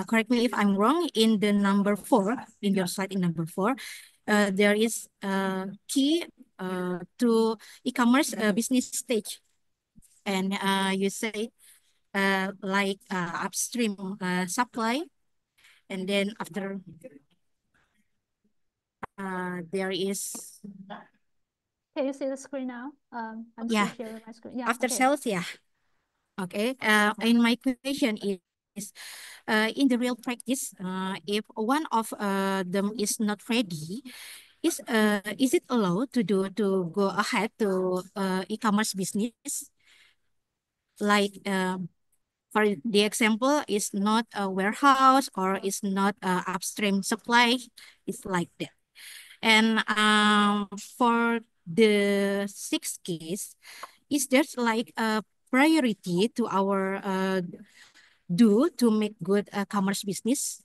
Correct me if I'm wrong. In the number 4, in your slide in number 4, there is a key to e-commerce business stage, and you say like upstream supply, and then after there is. Can you see the screen now? I'm Yeah. still sharing my screen. Yeah. After okay. sales, yeah. Okay. And my question is, in the real practice, if one of them is not ready, is it allowed to go ahead to e-commerce business? Like for the example, is not a warehouse or is not upstream supply. It's like that. And for the sixth case, is there like a priority to our do to make good commerce business?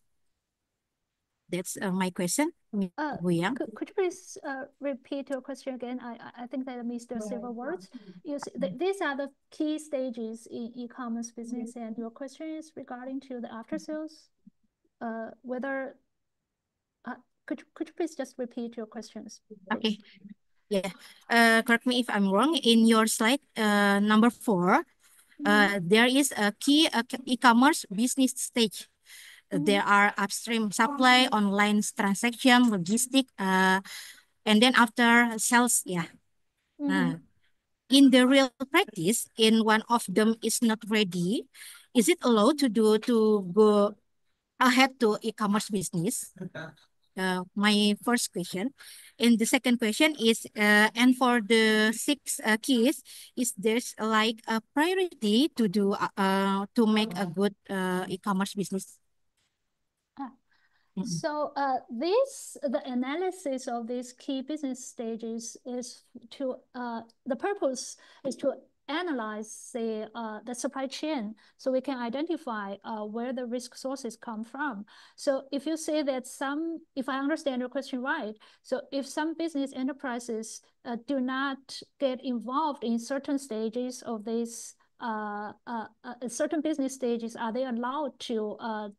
That's my question, Ms. Gu Yang. Could you please repeat your question again? I think that I missed several words. These are the key stages in e-commerce business, and your question is regarding to the after sales. Whether could you please just repeat your questions? Okay. Yeah. Correct me if I'm wrong. In your slide number 4, there is a key e-commerce business stage. There are upstream supply, online transaction, logistic, and then after sales. Yeah. In the real practice, in one of them is not ready, is it allowed to go ahead to e-commerce business? My first question. And the second question is, and for the 6 keys, is there's like a priority to make a good e-commerce business? So the analysis of these key business stages is to the purpose is to analyze the supply chain so we can identify where the risk sources come from. So if you say that if I understand your question right, so if some business enterprises do not get involved in certain stages of this, certain business stages, are they allowed to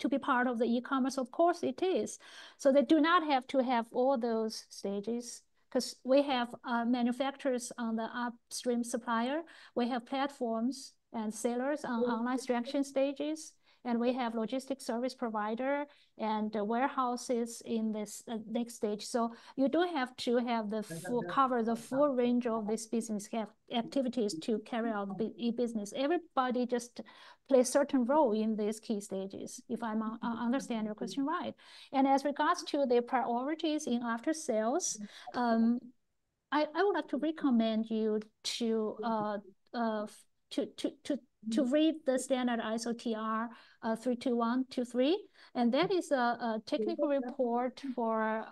be part of the e-commerce? Of course it is. So they do not have to have all those stages, because we have manufacturers on the upstream supplier, we have platforms and sellers on online extraction stages, and we have logistics service provider and warehouses in this next stage. So you don't have to have cover the full range of this business activities to carry out the e-business. Everybody just plays certain role in these key stages, if I understand your question right. And as regards to the priorities in after sales, I would like to recommend you to read the standard ISO TR 32123, and that is a technical report for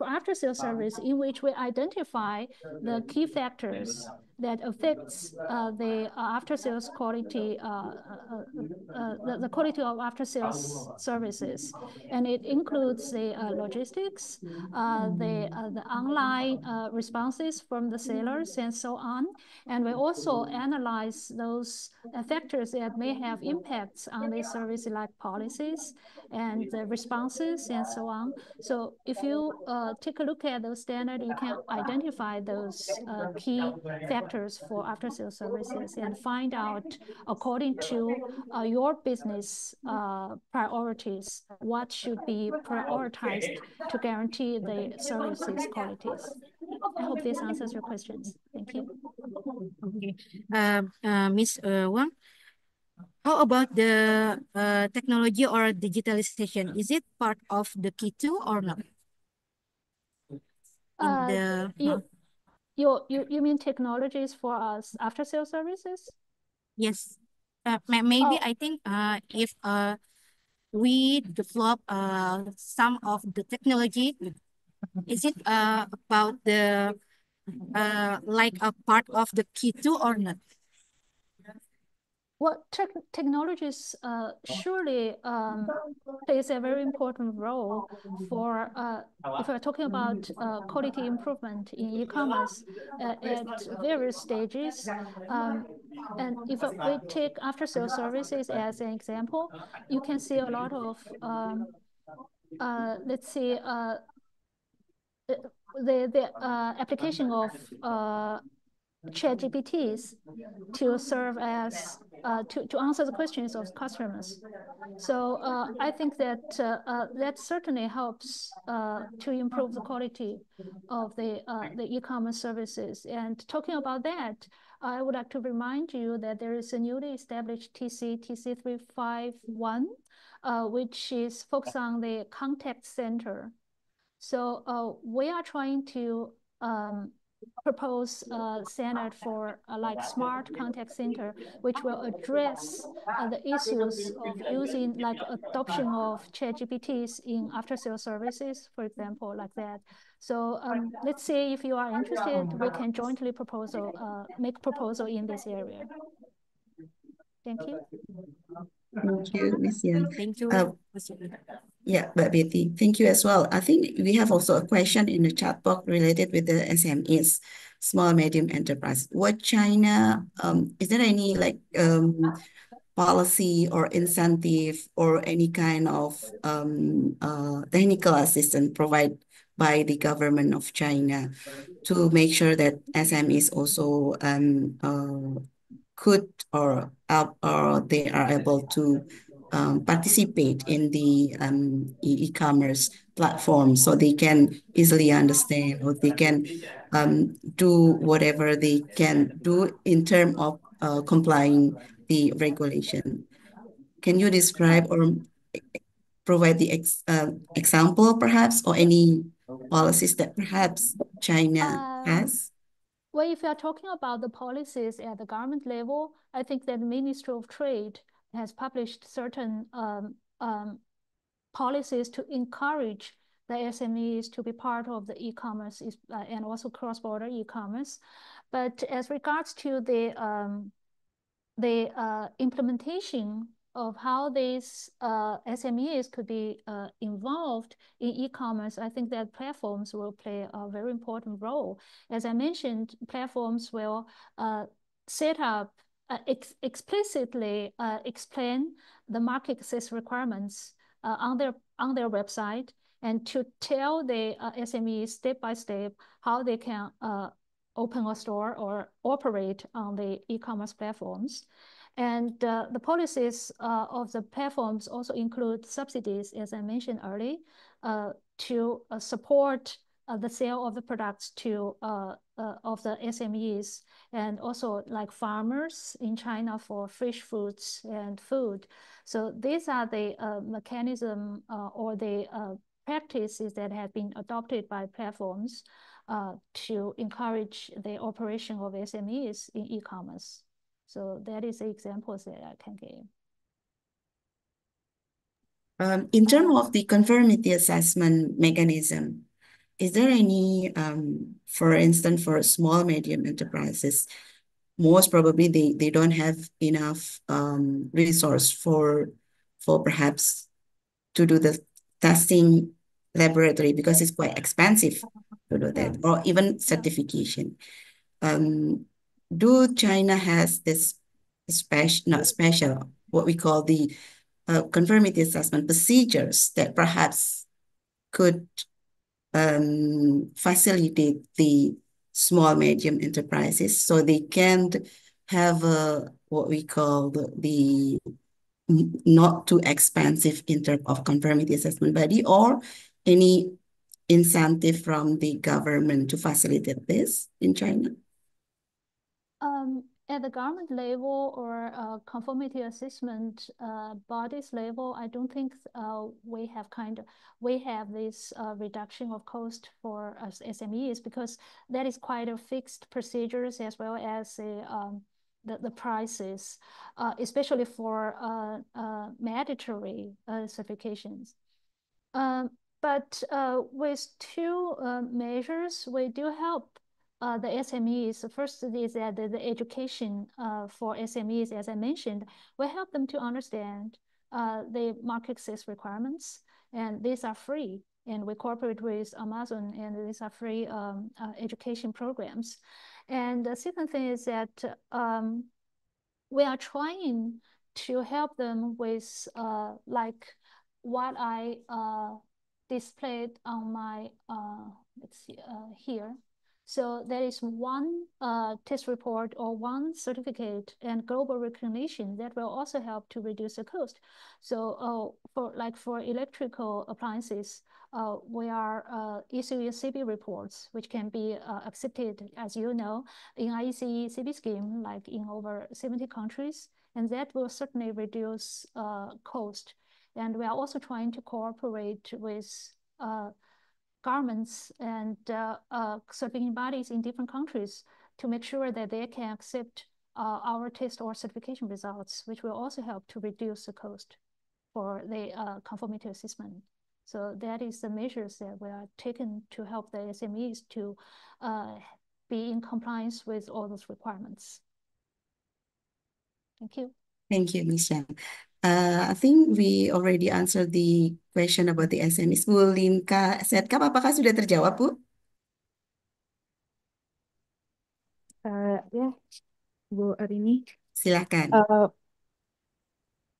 after sales service, in which we identify the key factors that affects the after sales quality, the quality of after sales services, and it includes the logistics, the online responses from the sellers, and so on. And we also analyze those factors that may have impacts on the service, like policies and the responses and so on. So if you take a look at those standards, you can identify those key factors for after sales services and find out, according to your business priorities, what should be prioritized to guarantee the services qualities. I hope this answers your questions. Thank you. Okay. Ms. Wang, how about the technology or digitalization? Is it part of the key too or not? You mean technologies for us after sales services? Yes. Maybe I think if we develop some of the technology, is it about the like a part of the key too or not? Well, technologies surely plays a very important role for if we're talking about quality improvement in e-commerce at various stages. And if we take after sales services as an example, you can see a lot of let's see the application of ChatGPTs to serve as to answer the questions of customers. So I think that that certainly helps to improve the quality of the e-commerce services. And talking about that, I would like to remind you that there is a newly established TC351, which is focused on the contact center. So we are trying to propose a standard for like smart contact center, which will address the issues of using like adoption of ChatGPTs in after-sales services, for example, like that. So let's say if you are interested, we can jointly make proposal in this area. Thank you. Thank you, Ms. Yan. Thank you. Yeah, but Betty, thank you as well. I think we have also a question in the chat box related with the SMEs, small medium enterprise. What China, is there any like policy or incentive or any kind of technical assistance provided by the government of China to make sure that SMEs also could or they are able to participate in the e-commerce platform, so they can easily understand, or they can do whatever they can do in terms of complying the regulation. Can you describe or provide the example perhaps, or any policies that perhaps China has? Well, if you are talking about the policies at the government level, I think that the Ministry of Trade has published certain policies to encourage the SMEs to be part of the e-commerce and also cross-border e-commerce. But as regards to the implementation of how these SMEs could be involved in e-commerce, I think that platforms will play a very important role. As I mentioned, platforms will set up, explicitly explain the market access requirements on their website, and to tell the SMEs step by step how they can open a store or operate on the e-commerce platforms. And the policies of the platforms also include subsidies, as I mentioned earlier, to support the sale of the products to of the SMEs, and also like farmers in China for fresh fruits and food. So these are the mechanism or the practices that have been adopted by platforms to encourage the operation of SMEs in e-commerce. So that is the examples that I can give. In terms of the conformity assessment mechanism, is there any, for instance, for small medium enterprises, most probably they don't have enough resource for perhaps to do the testing laboratory, because it's quite expensive to do that, or even certification. Do China has this not special, what we call the conformity assessment procedures that perhaps could facilitate the small medium enterprises so they can have what we call the not too expensive in terms of conformity assessment body, or any incentive from the government to facilitate this in China? At the government level or conformity assessment bodies level, I don't think we have this reduction of cost for us SMEs, because that is quite a fixed procedures, as well as the prices, especially for mandatory certifications. But with two measures, we do help the SMEs. The first is that the education for SMEs, as I mentioned, will help them to understand the market access requirements, and these are free. And we cooperate with Amazon, and these are free education programs. And the second thing is that we are trying to help them with like what I displayed on my, let's see, here. So there is one test report or one certificate and global recognition that will also help to reduce the cost. So for electrical appliances, we are issuing CB reports, which can be accepted, as you know, in IEC CB scheme, like in over 70 countries, and that will certainly reduce cost. And we are also trying to cooperate with governments and certifying bodies in different countries to make sure that they can accept our test or certification results, which will also help to reduce the cost for the conformity assessment. So that is the measures that we are taking to help the SMEs to be in compliance with all those requirements. Thank you. Thank you, Ms. Yang. I think we already answered the question about the SMEs. Bu Linka Setkap, apakah sudah terjawab, Bu? Ya, Bu Arini. Silakan.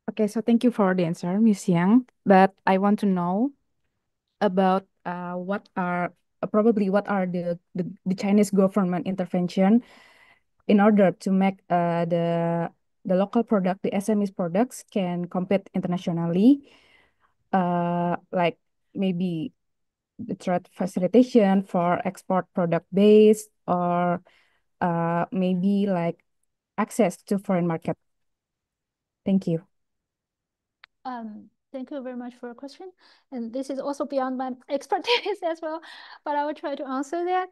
Okay, so thank you for the answer, Ms. Yang. But I want to know about what are the Chinese government intervention in order to make the local product, the SMEs products, can compete internationally, like maybe the trade facilitation for export product base, or maybe like access to foreign market. Thank you. Thank you very much for your question. And this is also beyond my expertise as well, but I will try to answer that.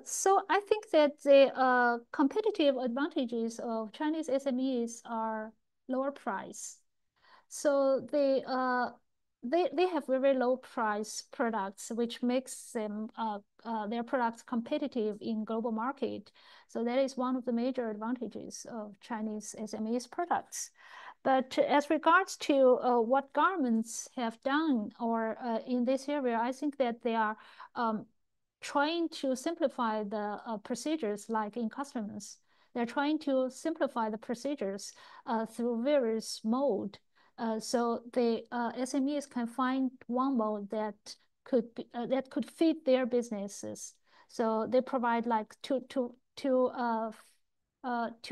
So I think that the competitive advantages of Chinese SMEs are lower price. So they have very low price products, which makes them their products competitive in global market. So that is one of the major advantages of Chinese SMEs products. But as regards to what governments have done or in this area, I think that they are trying to simplify the procedures, like in customs. They're trying to simplify the procedures through various mode. So the SMEs can find one mode that could fit their businesses. So they provide like to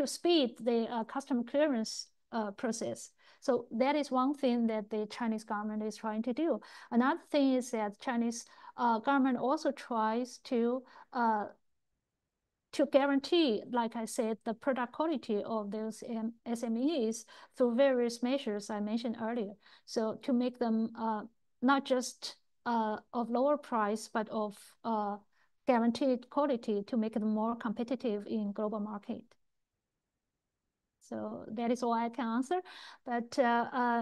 speed the custom clearance process. So that is one thing that the Chinese government is trying to do. Another thing is that Chinese government also tries to guarantee, like I said, the product quality of those SMEs through various measures I mentioned earlier. So to make them not just of lower price, but of guaranteed quality, to make them more competitive in global market. So that is all I can answer. But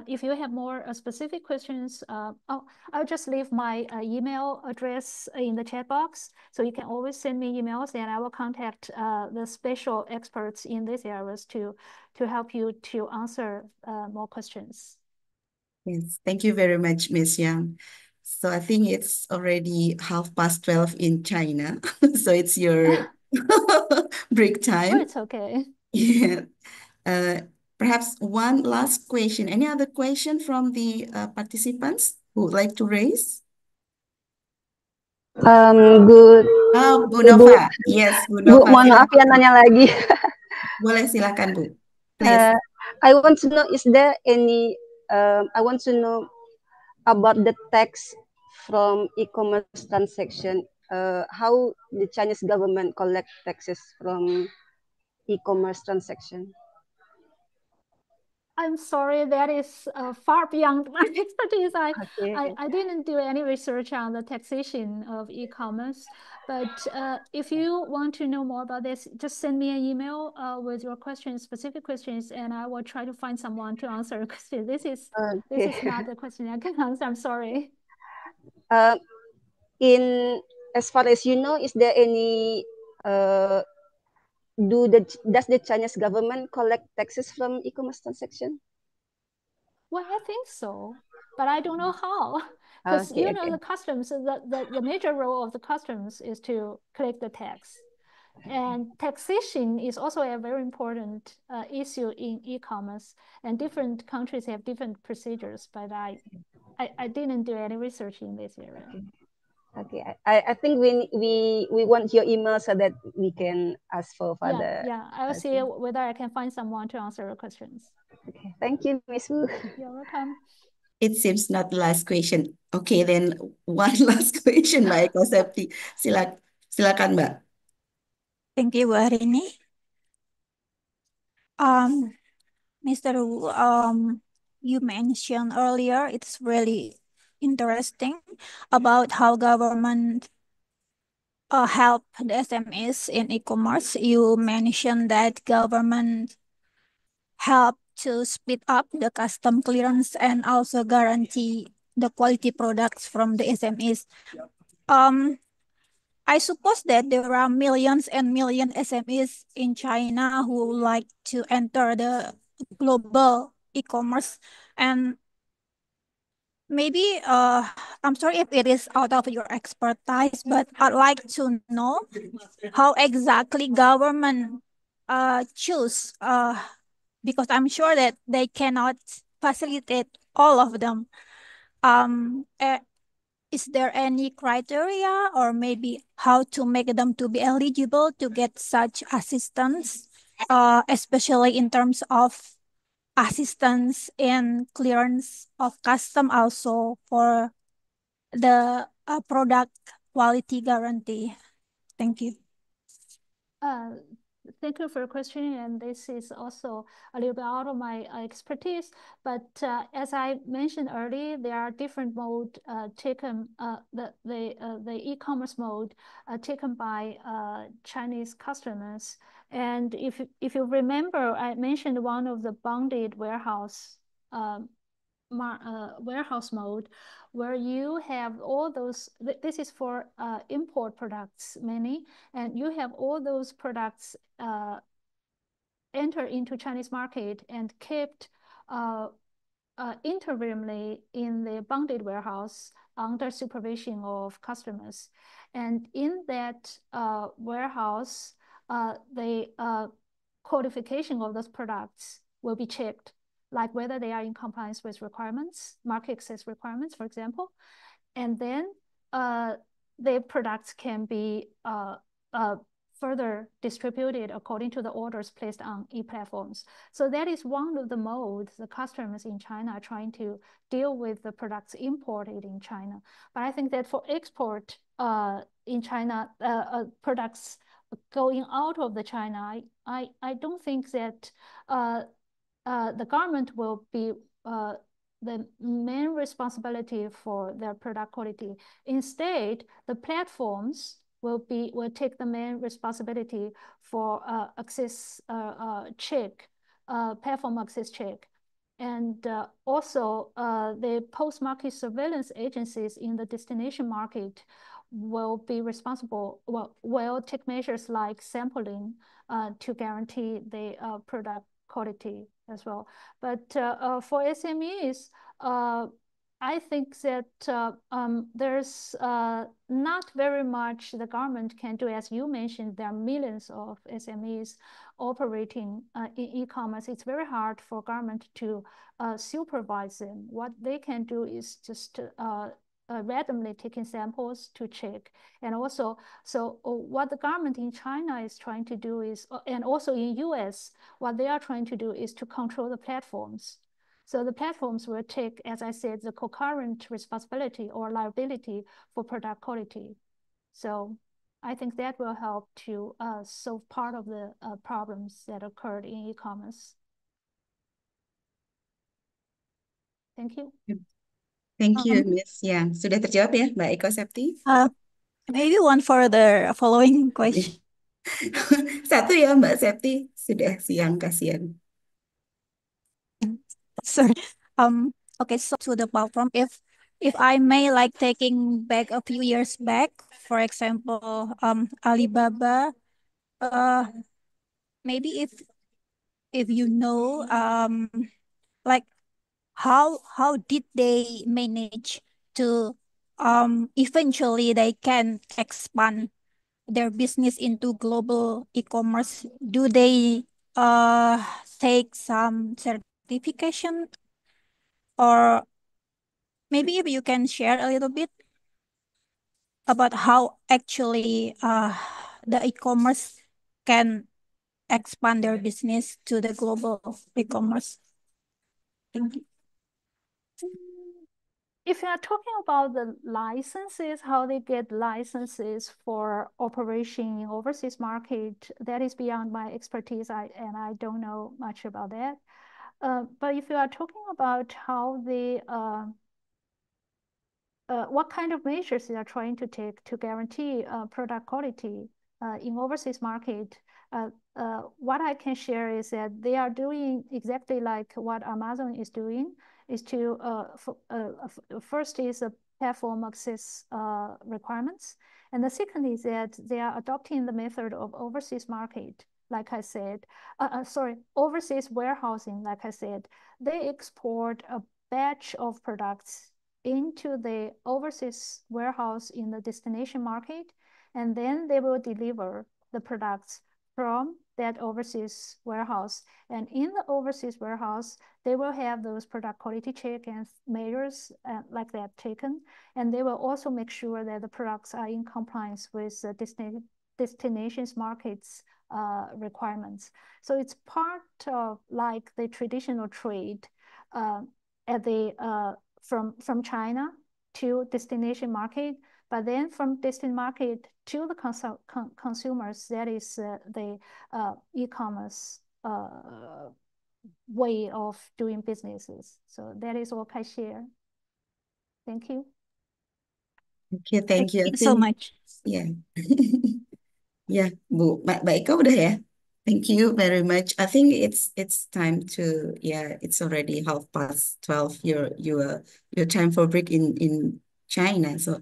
if you have more specific questions, I'll just leave my email address in the chat box. So you can always send me emails, and I will contact the special experts in these areas to help you to answer more questions. Yes, thank you very much, Ms. Yang. So I think it's already 12:30 in China. So it's your break time. Oh, it's okay. Yeah. Perhaps one last question. Any other question from the participants who would like to raise? Good. Oh, Bu Nova. Yes, Bu Bu, Nova. mohon maaf ya nanya lagi. Boleh, silakan, Bu. Please. I want to know, is there any, I want to know about the tax from e-commerce transaction. How the Chinese government collect taxes from e-commerce transaction? I'm sorry, that is far beyond my expertise. Okay. I didn't do any research on the taxation of e-commerce, but if you want to know more about this, just send me an email with your questions, specific questions, and I will try to find someone to answer your question. This is not the question I can answer. I'm sorry. As far as you know, is there any does the Chinese government collect taxes from e-commerce transaction? Well, I think so, but I don't know how. Because the customs, the major role of the customs is to collect the tax. And taxation is also a very important issue in e-commerce, and different countries have different procedures, but I didn't do any research in this area. Okay, I think we want your email so that we can ask for further. Yeah, I will see whether I can find someone to answer your questions. Okay, thank you, Ms. Wu. You're welcome. It seems not the last question. Okay, then one last question, Mbak Eko Septi. Silakan, Mbak. Thank you, Bu Arini. Mr. Wu, you mentioned earlier, it's really interesting about how government help the SMEs in e-commerce. You mentioned that government help to speed up the custom clearance and also guarantee the quality products from the SMEs. I suppose that there are millions and millions SMEs in China who like to enter the global e-commerce, and maybe I'm sorry if it is out of your expertise, but I'd like to know how exactly government choose because I'm sure that they cannot facilitate all of them. Is there any criteria or maybe how to make them to be eligible to get such assistance, especially in terms of assistance in clearance of custom also for the product quality guarantee? Thank you. Thank you for your question, and this is also a little bit out of my expertise. But as I mentioned earlier, there are different mode taken. The e-commerce mode taken by Chinese customers. And if you remember, I mentioned one of the bonded warehouse warehouse mode, where you have all those, this is for import products mainly, and you have all those products enter into Chinese market and kept interimly in the bonded warehouse under supervision of customers. And in that warehouse, the qualification of those products will be checked, like whether they are in compliance with requirements, market access requirements, for example. And then the products can be further distributed according to the orders placed on e-platforms. So that is one of the modes the customers in China are trying to deal with the products imported in China. But I think that for export in China, products going out of the China, I don't think that the government will be the main responsibility for their product quality. Instead, the platforms will take the main responsibility for access check, platform access check. And also the post-market surveillance agencies in the destination market will be responsible, will take measures like sampling to guarantee the product quality as well. But for SMEs, I think that there's not very much the government can do. As you mentioned, there are millions of SMEs operating in e-commerce. It's very hard for government to supervise them. What they can do is just randomly taking samples to check. And also, so what the government in China is trying to do is, and also in US, what they are trying to do is to control the platforms. So the platforms will take, as I said, the concurrent responsibility or liability for product quality. So I think that will help to solve part of the problems that occurred in e-commerce. Thank you. Thank you, Miss Yang. Sudah terjawab ya, Mbak Eko Septi? Maybe one further following question. Satu ya, Mbak Septi. Sudah siang, kasihan. Sorry. Okay, so to the platform, if I may, like taking back a few years back, for example, Alibaba, maybe if you know, like how did they manage to eventually they can expand their business into global e-commerce? Do they take some certification, or maybe if you can share a little bit? about how actually the e-commerce can expand their business to the global e-commerce. Thank you. If you are talking about the licenses, how they get licenses for operation in overseas market, that is beyond my expertise, and I don't know much about that. But if you are talking about how they what kind of measures they are trying to take to guarantee product quality in overseas market, what I can share is that they are doing exactly like what Amazon is doing, is to first is a platform access requirements, and the second is that they are adopting the method of overseas market. Like I said, overseas warehousing. Like I said, they export a batch of products into the overseas warehouse in the destination market, and then they will deliver the products from that overseas warehouse. And in the overseas warehouse, they will have those product quality check and measures like that taken. And they will also make sure that the products are in compliance with the destinations markets requirements. So it's part of like the traditional trade at the from China to destination market, but then from destination market to the consumers, that is the e-commerce way of doing businesses. So that is what I share. Thank you. Okay, thank you. Thank you so much. Yeah. Yeah, Bu, Mbak Ika udah ya? Thank you very much. I think it's time to, yeah, it's already 12:30 your time for break in China. So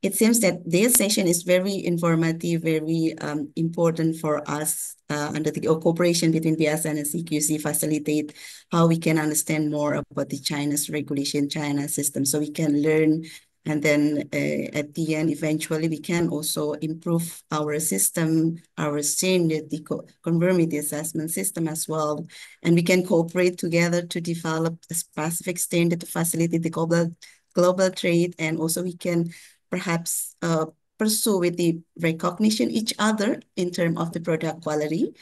it seems that this session is very informative, very important for us under the cooperation between BSN and CQC facilitate how we can understand more about the China's regulation, China system, so we can learn. And then at the end, eventually, we can also improve our system, our standard, the conformity assessment system as well. And we can cooperate together to develop a specific standard to facilitate the global trade. And also we can perhaps pursue with the recognition each other in terms of the product quality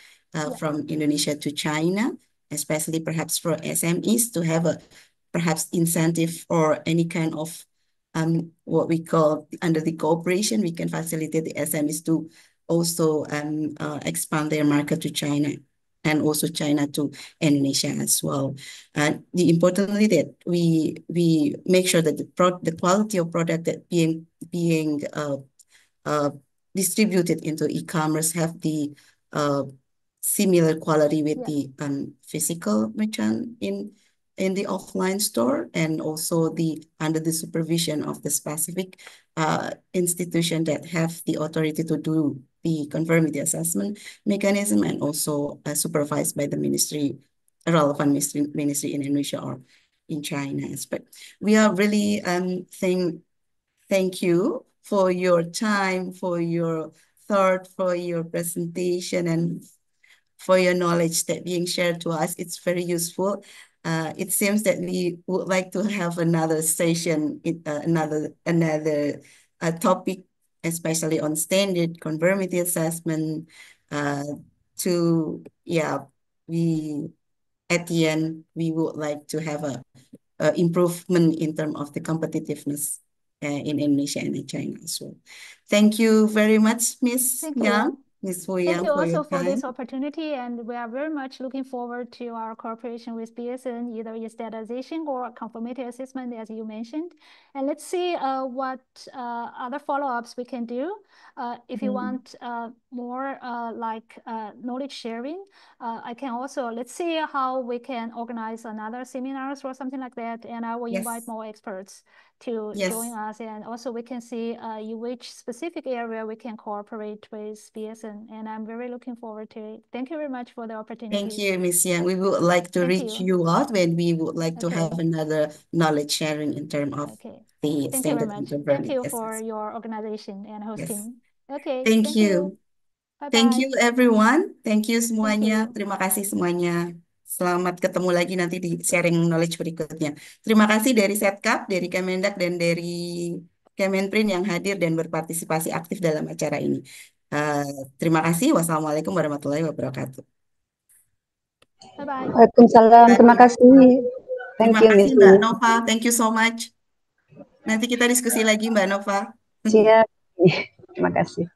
from Indonesia to China, especially perhaps for SMEs to have a perhaps incentive or any kind of what we call under the cooperation, we can facilitate the SMEs to also expand their market to China and also China to Indonesia as well. And the importantly that we make sure that the quality of product that being distributed into e-commerce have the similar quality with the physical merchant in the offline store, and also under the supervision of the specific institution that have the authority to do the conformity assessment mechanism, and also supervised by the relevant ministry in Indonesia or in China. But we are really thank you for your time, for your thought, for your presentation, and for your knowledge that being shared to us. It's very useful. It seems that we would like to have another session, another topic, especially on standard conformity assessment. At the end, we would like to have a improvement in terms of the competitiveness in Indonesia and in China as well. Thank you very much, Ms. Yang. Ms. Hu Yang, Thank you for your also for this time. opportunity, and we are very much looking forward to our cooperation with BSN, either in standardization or conformity assessment, as you mentioned. And let's see what other follow-ups we can do. If you want more knowledge sharing, I can also, let's see how we can organize another seminars or something like that, and I will invite more experts to join us, and also we can see in which specific area we can cooperate with BSN, and I'm very looking forward to it. Thank you very much for the opportunity. Thank you, Ms. Yang. We would like to reach you out when we would like to have another knowledge sharing in terms of the Thank you very standard. much. Thank you for your organization and hosting. Okay. Thank you. Bye-bye. Thank you everyone. Thank you semuanya. Terima kasih semuanya. Selamat ketemu lagi nanti di sharing knowledge berikutnya. Terima kasih dari Setkap, dari Kemendak, dan dari Kemenprin yang hadir dan berpartisipasi aktif dalam acara ini. Terima kasih. Wassalamualaikum warahmatullahi wabarakatuh. Bye-bye. Waalaikumsalam. Terima kasih. Thank Terima you, kasih Miss Mbak Lee. Nova. Thank you so much. Nanti kita diskusi lagi Mbak Nova. Siap. Terima kasih.